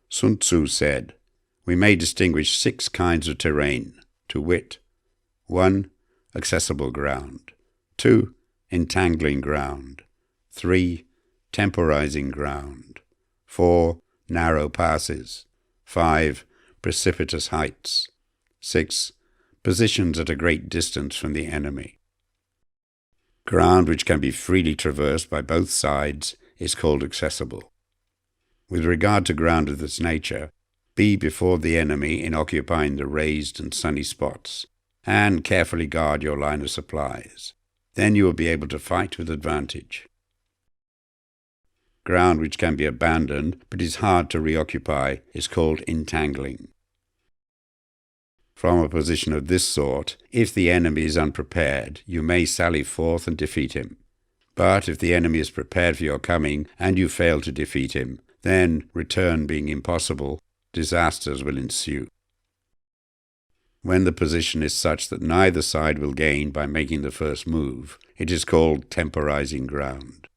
Sun Tzu said, We may distinguish 6 kinds of terrain, to wit: 1. Accessible ground. 2. Entangling ground. 3. Temporizing ground. 4. Narrow passes. 5. Precipitous heights. 6. Positions at a great distance from the enemy. Ground which can be freely traversed by both sides is called accessible. With regard to ground of this nature, be before the enemy in occupying the raised and sunny spots, and carefully guard your line of supplies. Then you will be able to fight with advantage. Ground which can be abandoned but is hard to reoccupy is called entangling. From a position of this sort, if the enemy is unprepared, you may sally forth and defeat him. But if the enemy is prepared for your coming, and you fail to defeat him, then, return being impossible, disasters will ensue. When the position is such that neither side will gain by making the first move, it is called temporizing ground.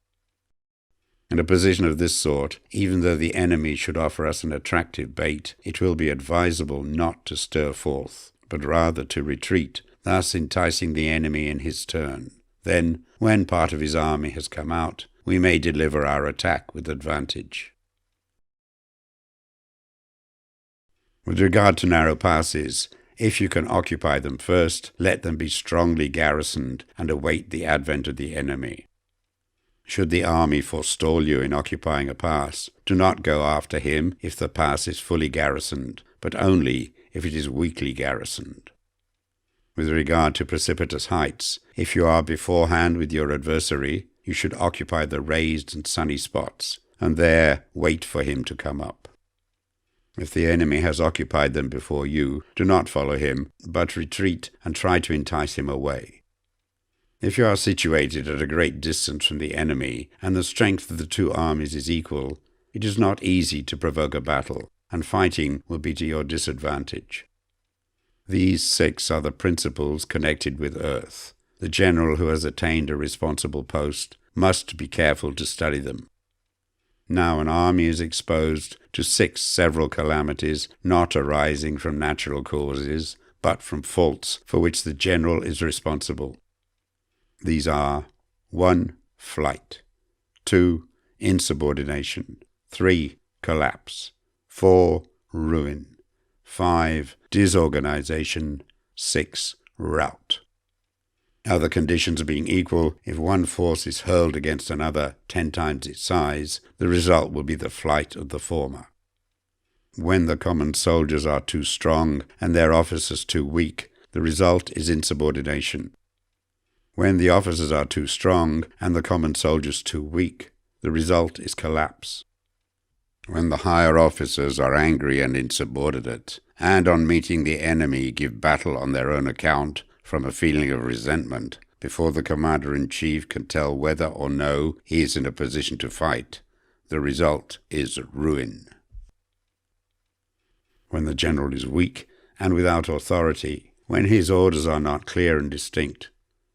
In a position of this sort, even though the enemy should offer us an attractive bait, it will be advisable not to stir forth, but rather to retreat, thus enticing the enemy in his turn. Then, when part of his army has come out, we may deliver our attack with advantage. With regard to narrow passes, if you can occupy them first, let them be strongly garrisoned and await the advent of the enemy. Should the army forestall you in occupying a pass, do not go after him if the pass is fully garrisoned, but only if it is weakly garrisoned. With regard to precipitous heights, if you are beforehand with your adversary, you should occupy the raised and sunny spots, and there wait for him to come up. If the enemy has occupied them before you, do not follow him, but retreat and try to entice him away. If you are situated at a great distance from the enemy, and the strength of the 2 armies is equal, it is not easy to provoke a battle, and fighting will be to your disadvantage. These 6 are the principles connected with earth. The general who has attained a responsible post must be careful to study them. Now an army is exposed to 6 several calamities, not arising from natural causes, but from faults for which the general is responsible. These are: 1. Flight. 2. Insubordination. 3. Collapse. 4. Ruin. 5. Disorganization. 6. Rout. Other conditions being equal, if one force is hurled against another 10 times its size, the result will be the flight of the former. When the common soldiers are too strong and their officers too weak, the result is insubordination. When the officers are too strong and the common soldiers too weak, the result is collapse. When the higher officers are angry and insubordinate, and on meeting the enemy give battle on their own account from a feeling of resentment, before the commander-in-chief can tell whether or no he is in a position to fight, the result is ruin. When the general is weak and without authority, when his orders are not clear and distinct,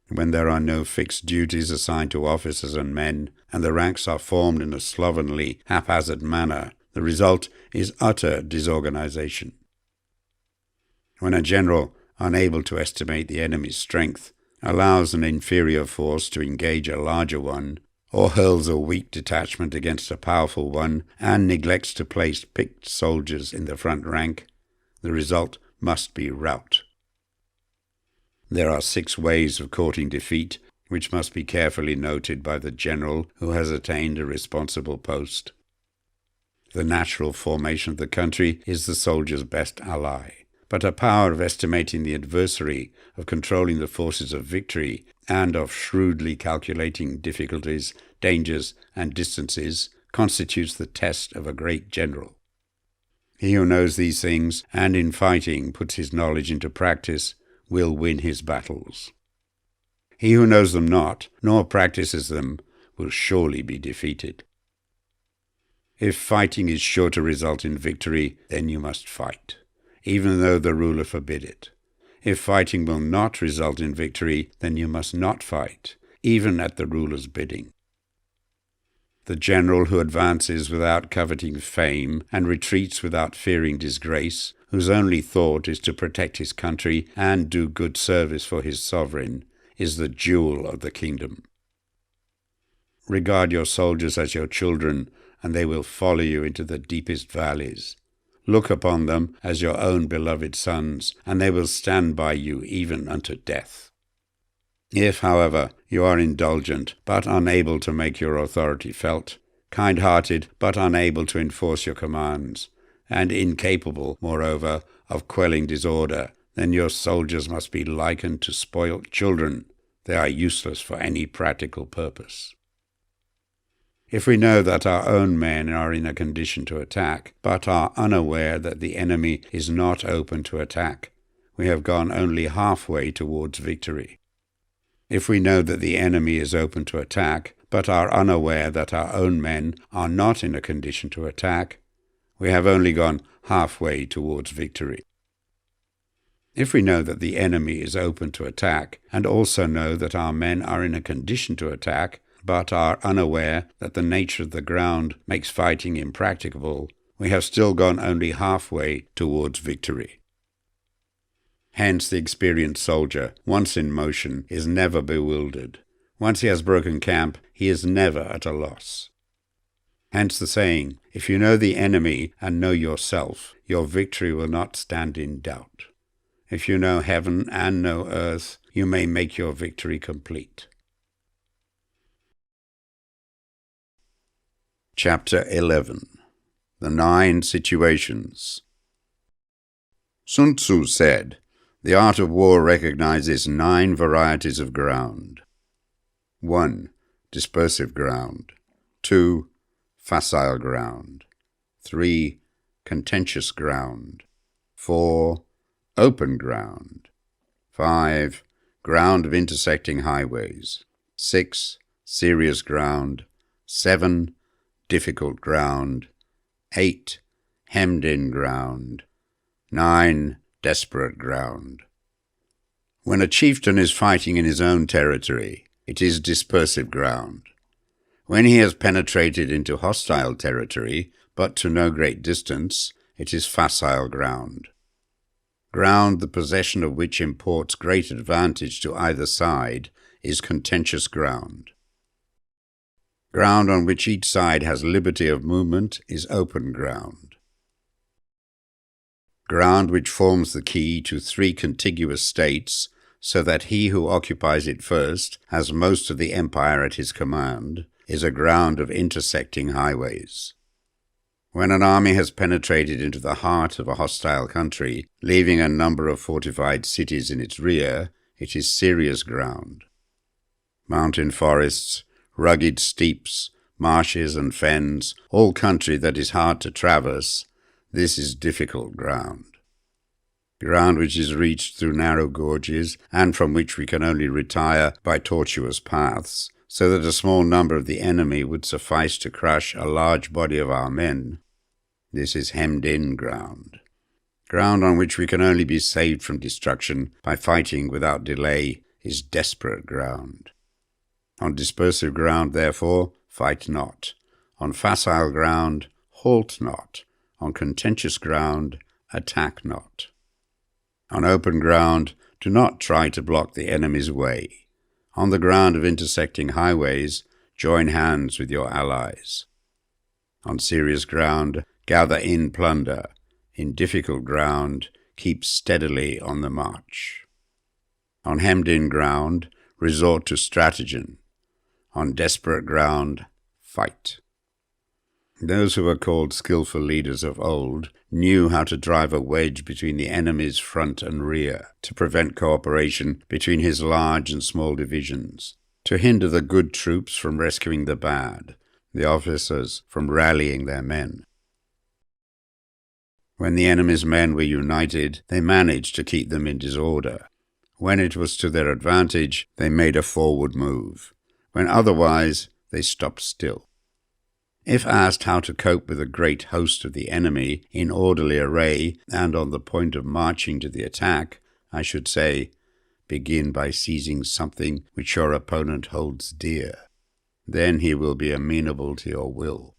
when there are no fixed duties assigned to officers and men, and the ranks are formed in a slovenly, haphazard manner, the result is utter disorganization. When a general, unable to estimate the enemy's strength, allows an inferior force to engage a larger one, or hurls a weak detachment against a powerful one, and neglects to place picked soldiers in the front rank, the result must be rout. There are 6 ways of courting defeat, which must be carefully noted by the general who has attained a responsible post. The natural formation of the country is the soldier's best ally, but a power of estimating the adversary, of controlling the forces of victory, and of shrewdly calculating difficulties, dangers, and distances constitutes the test of a great general. He who knows these things, and in fighting puts his knowledge into practice, will win his battles. He who knows them not, nor practices them, will surely be defeated. If fighting is sure to result in victory, then you must fight, even though the ruler forbid it. If fighting will not result in victory, then you must not fight, even at the ruler's bidding. The general who advances without coveting fame and retreats without fearing disgrace, whose only thought is to protect his country and do good service for his sovereign, is the jewel of the kingdom. Regard your soldiers as your children, and they will follow you into the deepest valleys. Look upon them as your own beloved sons, and they will stand by you even unto death. If, however, you are indulgent, but unable to make your authority felt, kind-hearted, but unable to enforce your commands, and incapable, moreover, of quelling disorder, then your soldiers must be likened to spoilt children. They are useless for any practical purpose. If we know that our own men are in a condition to attack, but are unaware that the enemy is not open to attack, we have gone only halfway towards victory. If we know that the enemy is open to attack, but are unaware that our own men are not in a condition to attack, we have only gone halfway towards victory. If we know that the enemy is open to attack, and also know that our men are in a condition to attack, but are unaware that the nature of the ground makes fighting impracticable, we have still gone only halfway towards victory. Hence the experienced soldier, once in motion, is never bewildered. Once he has broken camp, he is never at a loss. Hence the saying, if you know the enemy and know yourself, your victory will not stand in doubt. If you know heaven and know earth, you may make your victory complete. Chapter 11. The 9 Situations. Sun Tzu said, "The art of war recognizes 9 varieties of ground. 1. Dispersive ground. 2. Facile ground. 3. Contentious ground. 4. Open ground. 5. Ground of intersecting highways. 6. Serious ground. 7. Difficult ground. 8. Hemmed-in ground. 9. Desperate ground." When a chieftain is fighting in his own territory, it is dispersive ground. When he has penetrated into hostile territory, but to no great distance, it is facile ground. Ground the possession of which imports great advantage to either side is contentious ground. Ground on which each side has liberty of movement is open ground. Ground which forms the key to 3 contiguous states, so that he who occupies it first has most of the empire at his command, is a ground of intersecting highways. When an army has penetrated into the heart of a hostile country, leaving a number of fortified cities in its rear, it is serious ground. Mountain forests, rugged steeps, marshes and fens, all country that is hard to traverse, this is difficult ground. Ground which is reached through narrow gorges, and from which we can only retire by tortuous paths, so that a small number of the enemy would suffice to crush a large body of our men. This is hemmed-in ground. Ground on which we can only be saved from destruction by fighting without delay is desperate ground. On dispersive ground, therefore, fight not. On facile ground, halt not. On contentious ground, attack not. On open ground, do not try to block the enemy's way. On the ground of intersecting highways, join hands with your allies. On serious ground, gather in plunder. In difficult ground, keep steadily on the march. On hemmed-in ground, resort to stratagem. On desperate ground, fight. Those who were called skillful leaders of old knew how to drive a wedge between the enemy's front and rear, to prevent cooperation between his large and small divisions, to hinder the good troops from rescuing the bad, the officers from rallying their men. When the enemy's men were united, they managed to keep them in disorder. When it was to their advantage, they made a forward move. When otherwise, they stopped still. If asked how to cope with a great host of the enemy in orderly array and on the point of marching to the attack, I should say, begin by seizing something which your opponent holds dear. Then he will be amenable to your will.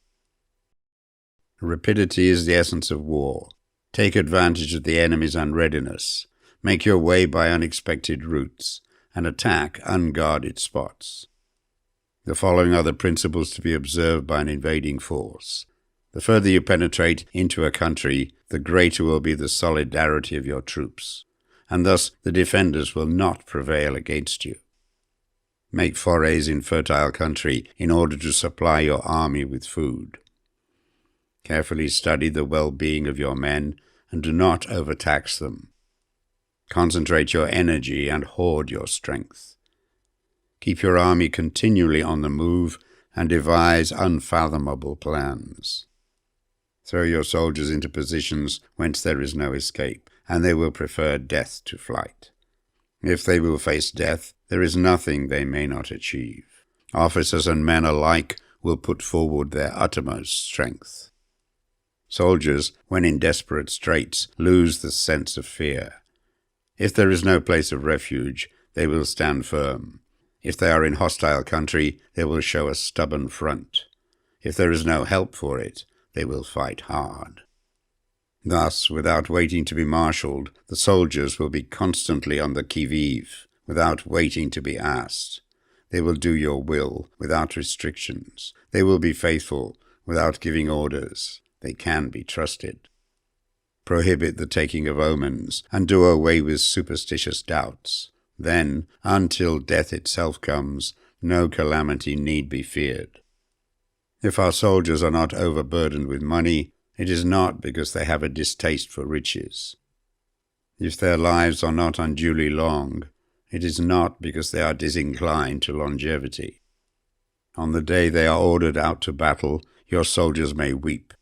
Rapidity is the essence of war. Take advantage of the enemy's unreadiness. Make your way by unexpected routes, and attack unguarded spots. The following are the principles to be observed by an invading force. The further you penetrate into a country, the greater will be the solidarity of your troops, and thus the defenders will not prevail against you. Make forays in fertile country in order to supply your army with food. Carefully study the well-being of your men, and do not overtax them. Concentrate your energy and hoard your strength. Keep your army continually on the move, and devise unfathomable plans. Throw your soldiers into positions whence there is no escape, and they will prefer death to flight. If they will face death, there is nothing they may not achieve. Officers and men alike will put forward their uttermost strength. Soldiers, when in desperate straits, lose the sense of fear. If there is no place of refuge, they will stand firm. If they are in hostile country, they will show a stubborn front. If there is no help for it, they will fight hard. Thus, without waiting to be marshalled, the soldiers will be constantly on the qui-vive, without waiting to be asked. They will do your will without restrictions. They will be faithful without giving orders. They can be trusted. Prohibit the taking of omens, and do away with superstitious doubts. Then, until death itself comes, no calamity need be feared. If our soldiers are not overburdened with money, it is not because they have a distaste for riches. If their lives are not unduly long, it is not because they are disinclined to longevity. On the day they are ordered out to battle, your soldiers may weep,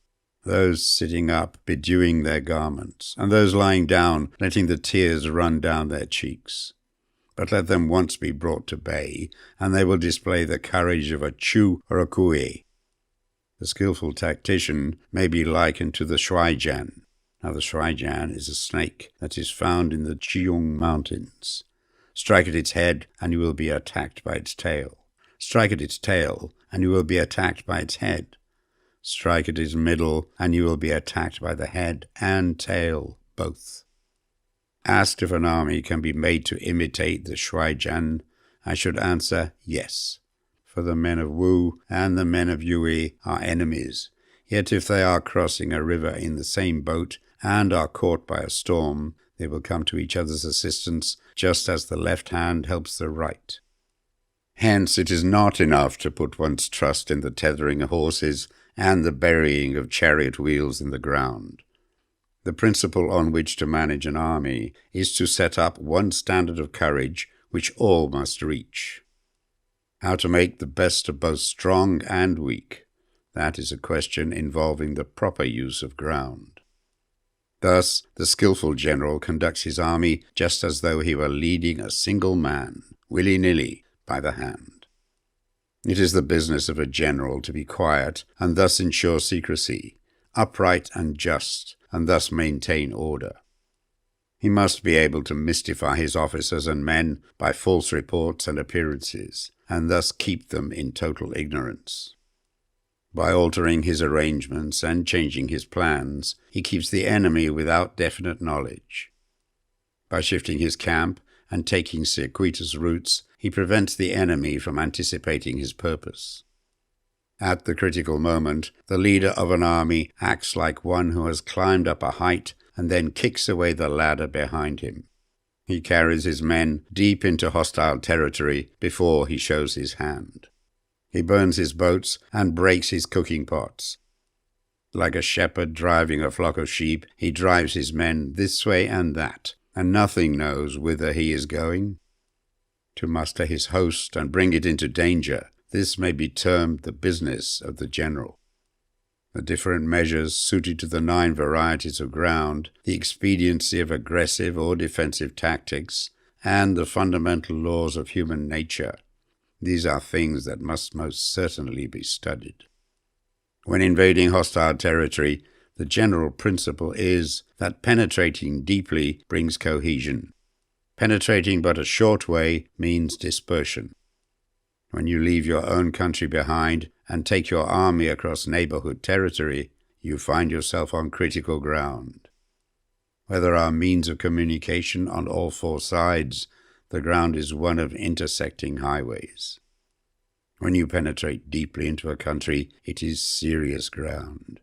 those sitting up bedewing their garments, and those lying down letting the tears run down their cheeks. But let them once be brought to bay, and they will display the courage of a Chu or a Kui. The skillful tactician may be likened to the shuaijian. Now the shuaijian is a snake that is found in the Jiong Mountains. Strike at its head, and you will be attacked by its tail. Strike at its tail, and you will be attacked by its head. Strike at its middle, and you will be attacked by the head and tail, both. Asked if an army can be made to imitate the shuaijian, I should answer yes. For the men of Wu and the men of Yue are enemies, yet if they are crossing a river in the same boat and are caught by a storm, they will come to each other's assistance, just as the left hand helps the right. Hence it is not enough to put one's trust in the tethering of horses and the burying of chariot wheels in the ground. The principle on which to manage an army is to set up one standard of courage which all must reach. How to make the best of both strong and weak, that is a question involving the proper use of ground. Thus, the skillful general conducts his army just as though he were leading a single man, willy-nilly, by the hand. It is the business of a general to be quiet and thus ensure secrecy, upright and just, and thus maintain order. He must be able to mystify his officers and men by false reports and appearances, and thus keep them in total ignorance. By altering his arrangements and changing his plans, he keeps the enemy without definite knowledge. By shifting his camp and taking circuitous routes, he prevents the enemy from anticipating his purpose. At the critical moment, the leader of an army acts like one who has climbed up a height and then kicks away the ladder behind him. He carries his men deep into hostile territory before he shows his hand. He burns his boats and breaks his cooking pots. Like a shepherd driving a flock of sheep, he drives his men this way and that, and nothing knows whither he is going. To muster his host and bring it into danger, this may be termed the business of the general. The different measures suited to the 9 varieties of ground, the expediency of aggressive or defensive tactics, and the fundamental laws of human nature. These are things that must most certainly be studied. When invading hostile territory, the general principle is that penetrating deeply brings cohesion. Penetrating but a short way means dispersion. When you leave your own country behind and take your army across neighborhood territory, you find yourself on critical ground. Where there are means of communication on all four sides, the ground is one of intersecting highways. When you penetrate deeply into a country, it is serious ground.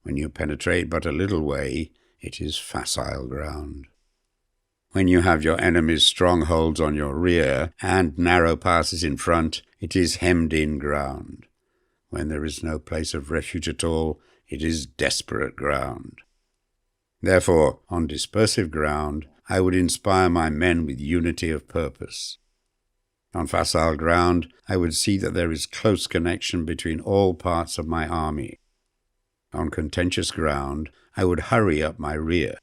When you penetrate but a little way, it is facile ground. When you have your enemy's strongholds on your rear and narrow passes in front, it is hemmed-in ground. When there is no place of refuge at all, it is desperate ground. Therefore, on dispersive ground, I would inspire my men with unity of purpose. On facile ground, I would see that there is close connection between all parts of my army. On contentious ground, I would hurry up my rear.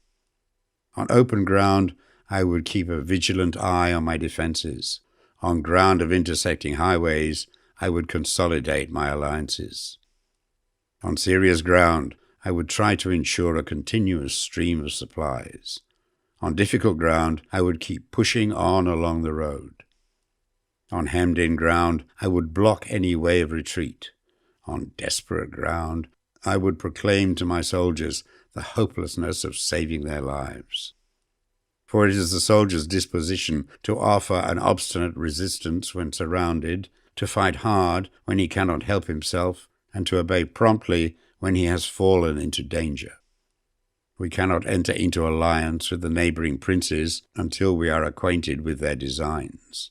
On open ground, I would keep a vigilant eye on my defenses. On ground of intersecting highways, I would consolidate my alliances. On serious ground, I would try to ensure a continuous stream of supplies. On difficult ground, I would keep pushing on along the road. On hemmed-in ground, I would block any way of retreat. On desperate ground, I would proclaim to my soldiers the hopelessness of saving their lives. For it is the soldier's disposition to offer an obstinate resistance when surrounded, to fight hard when he cannot help himself, and to obey promptly when he has fallen into danger. We cannot enter into alliance with the neighboring princes until we are acquainted with their designs.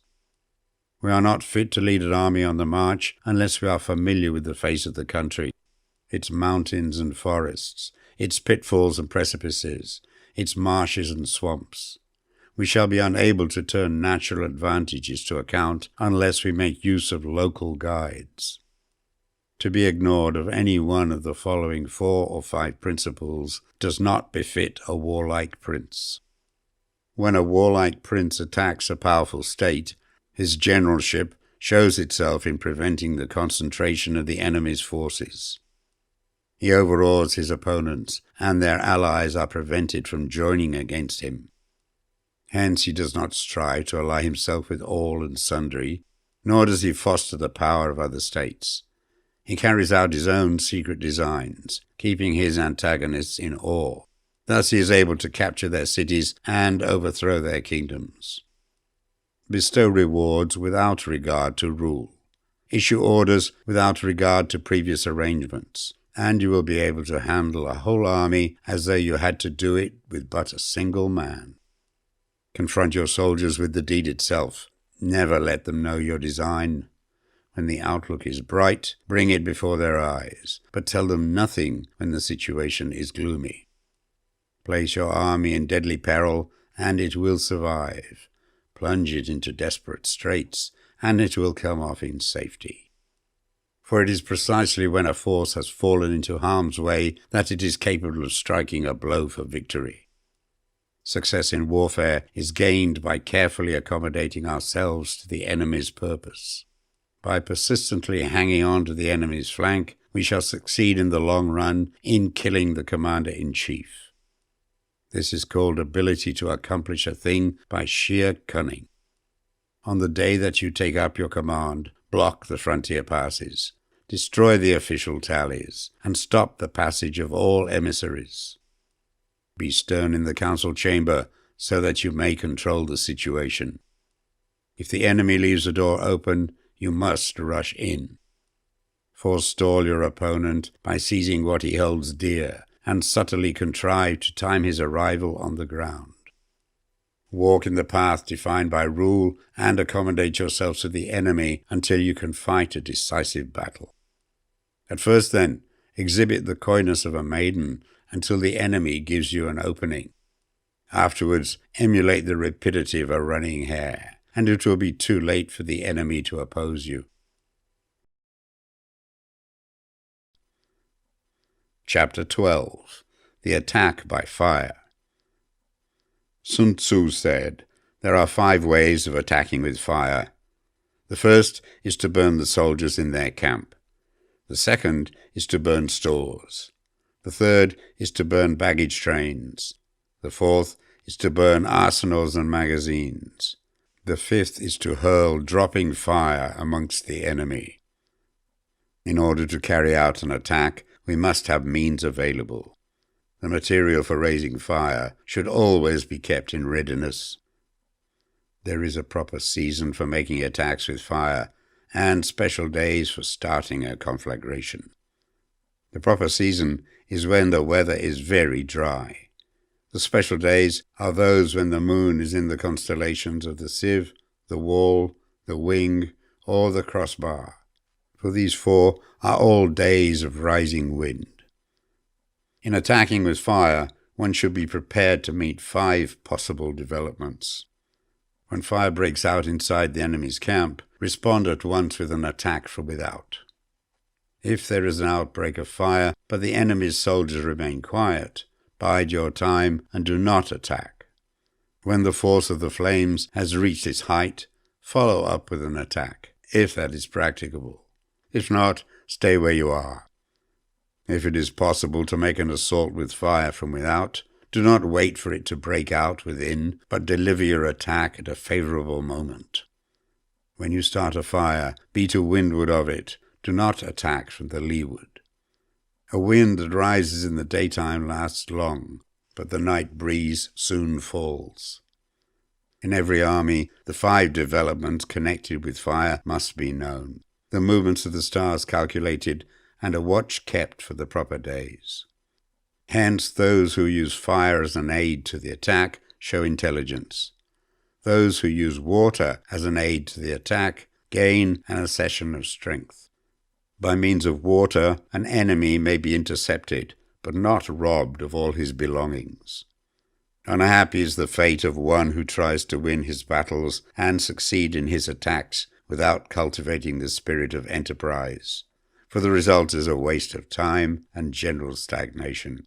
We are not fit to lead an army on the march unless we are familiar with the face of the country, its mountains and forests, its pitfalls and precipices, its marshes and swamps. We shall be unable to turn natural advantages to account unless we make use of local guides. To be ignored of any one of the following 4 or 5 principles does not befit a warlike prince. When a warlike prince attacks a powerful state, his generalship shows itself in preventing the concentration of the enemy's forces. He overawes his opponents, and their allies are prevented from joining against him. Hence he does not strive to ally himself with all and sundry, nor does he foster the power of other states. He carries out his own secret designs, keeping his antagonists in awe. Thus he is able to capture their cities and overthrow their kingdoms. Bestow rewards without regard to rule. Issue orders without regard to previous arrangements, and you will be able to handle a whole army as though you had to do it with but a single man. Confront your soldiers with the deed itself. Never let them know your design. When the outlook is bright, bring it before their eyes, but tell them nothing when the situation is gloomy. Place your army in deadly peril, and it will survive. Plunge it into desperate straits, and it will come off in safety. For it is precisely when a force has fallen into harm's way that it is capable of striking a blow for victory. Success in warfare is gained by carefully accommodating ourselves to the enemy's purpose. By persistently hanging on to the enemy's flank, we shall succeed in the long run in killing the commander-in-chief. This is called ability to accomplish a thing by sheer cunning. On the day that you take up your command, block the frontier passes, destroy the official tallies, and stop the passage of all emissaries. Be stern in the council chamber so that you may control the situation. If the enemy leaves the door open, you must rush in. Forestall your opponent by seizing what he holds dear, and subtly contrive to time his arrival on the ground. Walk in the path defined by rule, and accommodate yourselves to the enemy until you can fight a decisive battle. At first, then, exhibit the coyness of a maiden until the enemy gives you an opening. Afterwards, emulate the rapidity of a running hare, and it will be too late for the enemy to oppose you. Chapter 12. The Attack by Fire. Sun Tzu said, "There are 5 ways of attacking with fire. The first is to burn the soldiers in their camp. The second is to burn stores. The third is to burn baggage trains. The fourth is to burn arsenals and magazines. The fifth is to hurl dropping fire amongst the enemy. In order to carry out an attack, we must have means available. The material for raising fire should always be kept in readiness. There is a proper season for making attacks with fire, and special days for starting a conflagration. The proper season is when the weather is very dry. The special days are those when the moon is in the constellations of the sieve, the wall, the wing, or the crossbar. For these four are all days of rising wind. In attacking with fire, one should be prepared to meet 5 possible developments. When fire breaks out inside the enemy's camp, respond at once with an attack from without. If there is an outbreak of fire, but the enemy's soldiers remain quiet, bide your time and do not attack. When the force of the flames has reached its height, follow up with an attack, if that is practicable. If not, stay where you are. If it is possible to make an assault with fire from without, do not wait for it to break out within, but deliver your attack at a favorable moment. When you start a fire, be to windward of it. Do not attack from the leeward. A wind that rises in the daytime lasts long, but the night breeze soon falls. In every army, the 5 developments connected with fire must be known, the movements of the stars calculated, and a watch kept for the proper days. Hence, those who use fire as an aid to the attack show intelligence. Those who use water as an aid to the attack gain an accession of strength. By means of water, an enemy may be intercepted, but not robbed of all his belongings. Unhappy is the fate of one who tries to win his battles and succeed in his attacks without cultivating the spirit of enterprise, for the result is a waste of time and general stagnation.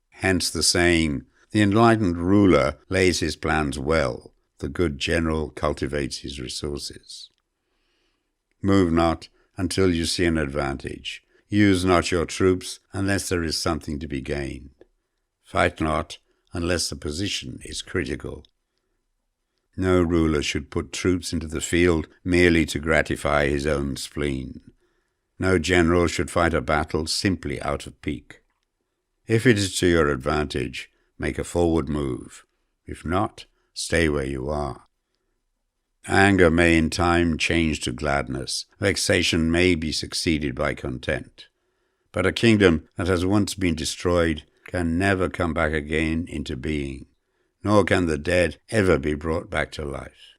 Hence the saying, the enlightened ruler lays his plans well, the good general cultivates his resources. Move not until you see an advantage. Use not your troops unless there is something to be gained. Fight not unless the position is critical. No ruler should put troops into the field merely to gratify his own spleen. No general should fight a battle simply out of pique. If it is to your advantage, make a forward move. If not, stay where you are. Anger may in time change to gladness. Vexation may be succeeded by content. But a kingdom that has once been destroyed can never come back again into being, nor can the dead ever be brought back to life.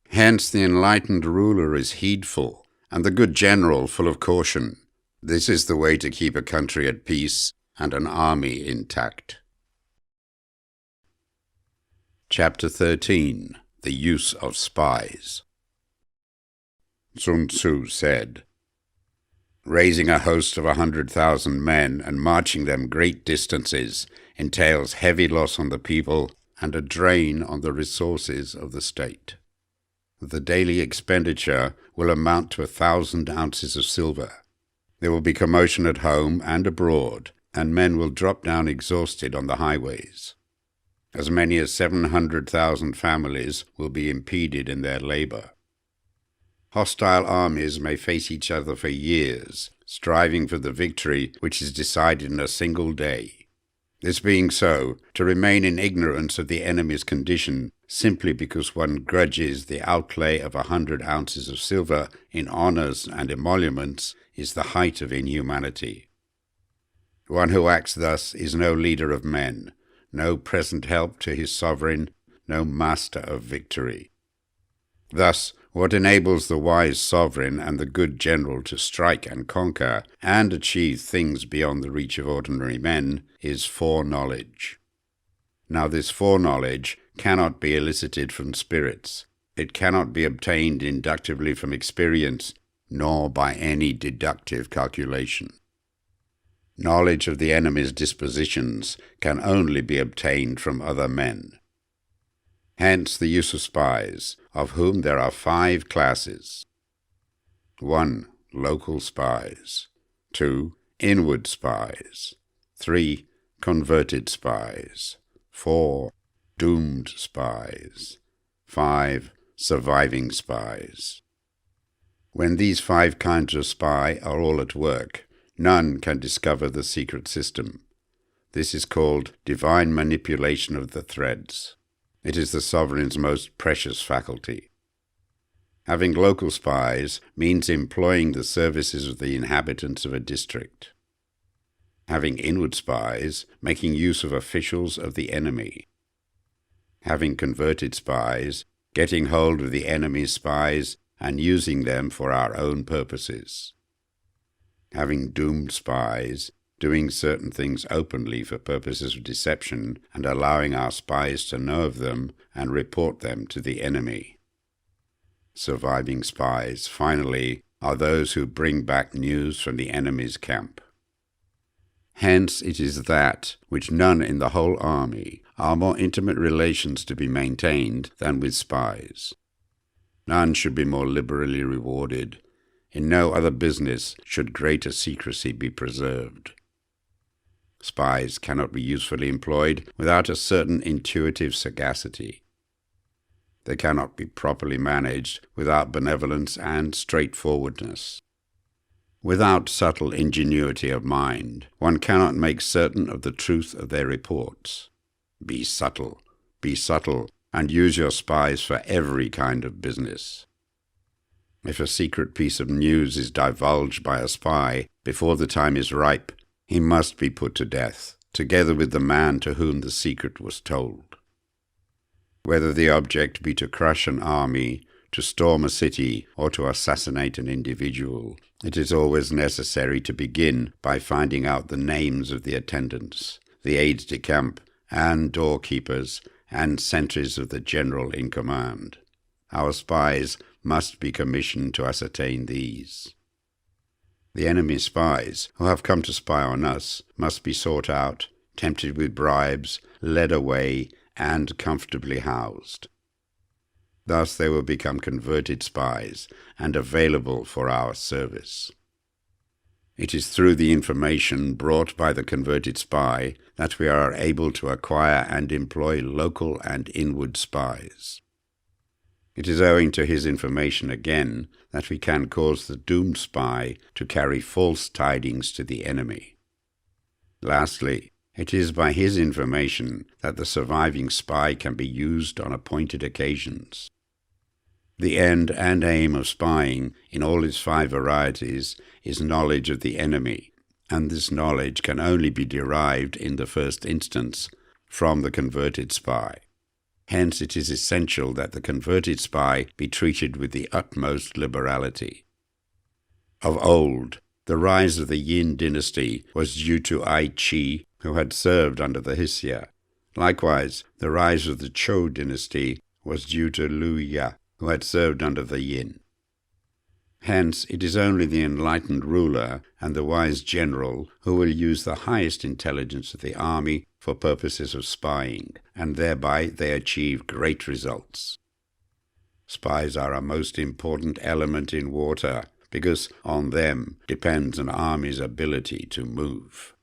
Hence the enlightened ruler is heedful, and the good general full of caution. This is the way to keep a country at peace and an army intact. Chapter 13. The Use of Spies. Sun Tzu said, "Raising a host of 100,000 men and marching them great distances entails heavy loss on the people and a drain on the resources of the state. The daily expenditure will amount to 1,000 ounces of silver. There will be commotion at home and abroad, and men will drop down exhausted on the highways. As many as 700,000 families will be impeded in their labor. Hostile armies may face each other for years, striving for the victory which is decided in a single day. This being so, to remain in ignorance of the enemy's condition simply because one grudges the outlay of 100 ounces of silver in honors and emoluments is the height of inhumanity. One who acts thus is no leader of men, no present help to his sovereign, no master of victory. Thus, what enables the wise sovereign and the good general to strike and conquer and achieve things beyond the reach of ordinary men is foreknowledge. Now this foreknowledge cannot be elicited from spirits. It cannot be obtained inductively from experience, nor by any deductive calculation. Knowledge of the enemy's dispositions can only be obtained from other men. Hence the use of spies, of whom there are 5 classes. 1. Local spies. 2. Inward spies. 3. Converted spies. 4. Doomed spies. 5. Surviving spies. When these 5 kinds of spy are all at work, none can discover the secret system. This is called divine manipulation of the threads. It is the sovereign's most precious faculty. Having local spies means employing the services of the inhabitants of a district. Having inward spies, making use of officials of the enemy. Having converted spies, getting hold of the enemy's spies and using them for our own purposes. Having doomed spies, doing certain things openly for purposes of deception and allowing our spies to know of them and report them to the enemy. Surviving spies, finally, are those who bring back news from the enemy's camp. Hence it is that, which none in the whole army, are more intimate relations to be maintained than with spies. None should be more liberally rewarded. In no other business should greater secrecy be preserved. Spies cannot be usefully employed without a certain intuitive sagacity. They cannot be properly managed without benevolence and straightforwardness. Without subtle ingenuity of mind, one cannot make certain of the truth of their reports. Be subtle, and use your spies for every kind of business. If a secret piece of news is divulged by a spy before the time is ripe, he must be put to death, together with the man to whom the secret was told. Whether the object be to crush an army, to storm a city, or to assassinate an individual, it is always necessary to begin by finding out the names of the attendants, the aides-de-camp, and doorkeepers, and sentries of the general in command. Our spies must be commissioned to ascertain these. The enemy's spies, who have come to spy on us, must be sought out, tempted with bribes, led away, and comfortably housed. Thus they will become converted spies and available for our service. It is through the information brought by the converted spy that we are able to acquire and employ local and inward spies. It is owing to his information again that we can cause the doomed spy to carry false tidings to the enemy. Lastly, it is by his information that the surviving spy can be used on appointed occasions. The end and aim of spying, in all its 5 varieties, is knowledge of the enemy, and this knowledge can only be derived in the first instance from the converted spy. Hence it is essential that the converted spy be treated with the utmost liberality. Of old, the rise of the Yin dynasty was due to Ai Chi, who had served under the Hsia. Likewise, the rise of the Zhou dynasty was due to Liu Ya, who had served under the Yin. Hence, it is only the enlightened ruler and the wise general who will use the highest intelligence of the army for purposes of spying, and thereby they achieve great results. Spies are a most important element in warfare, because on them depends an army's ability to move.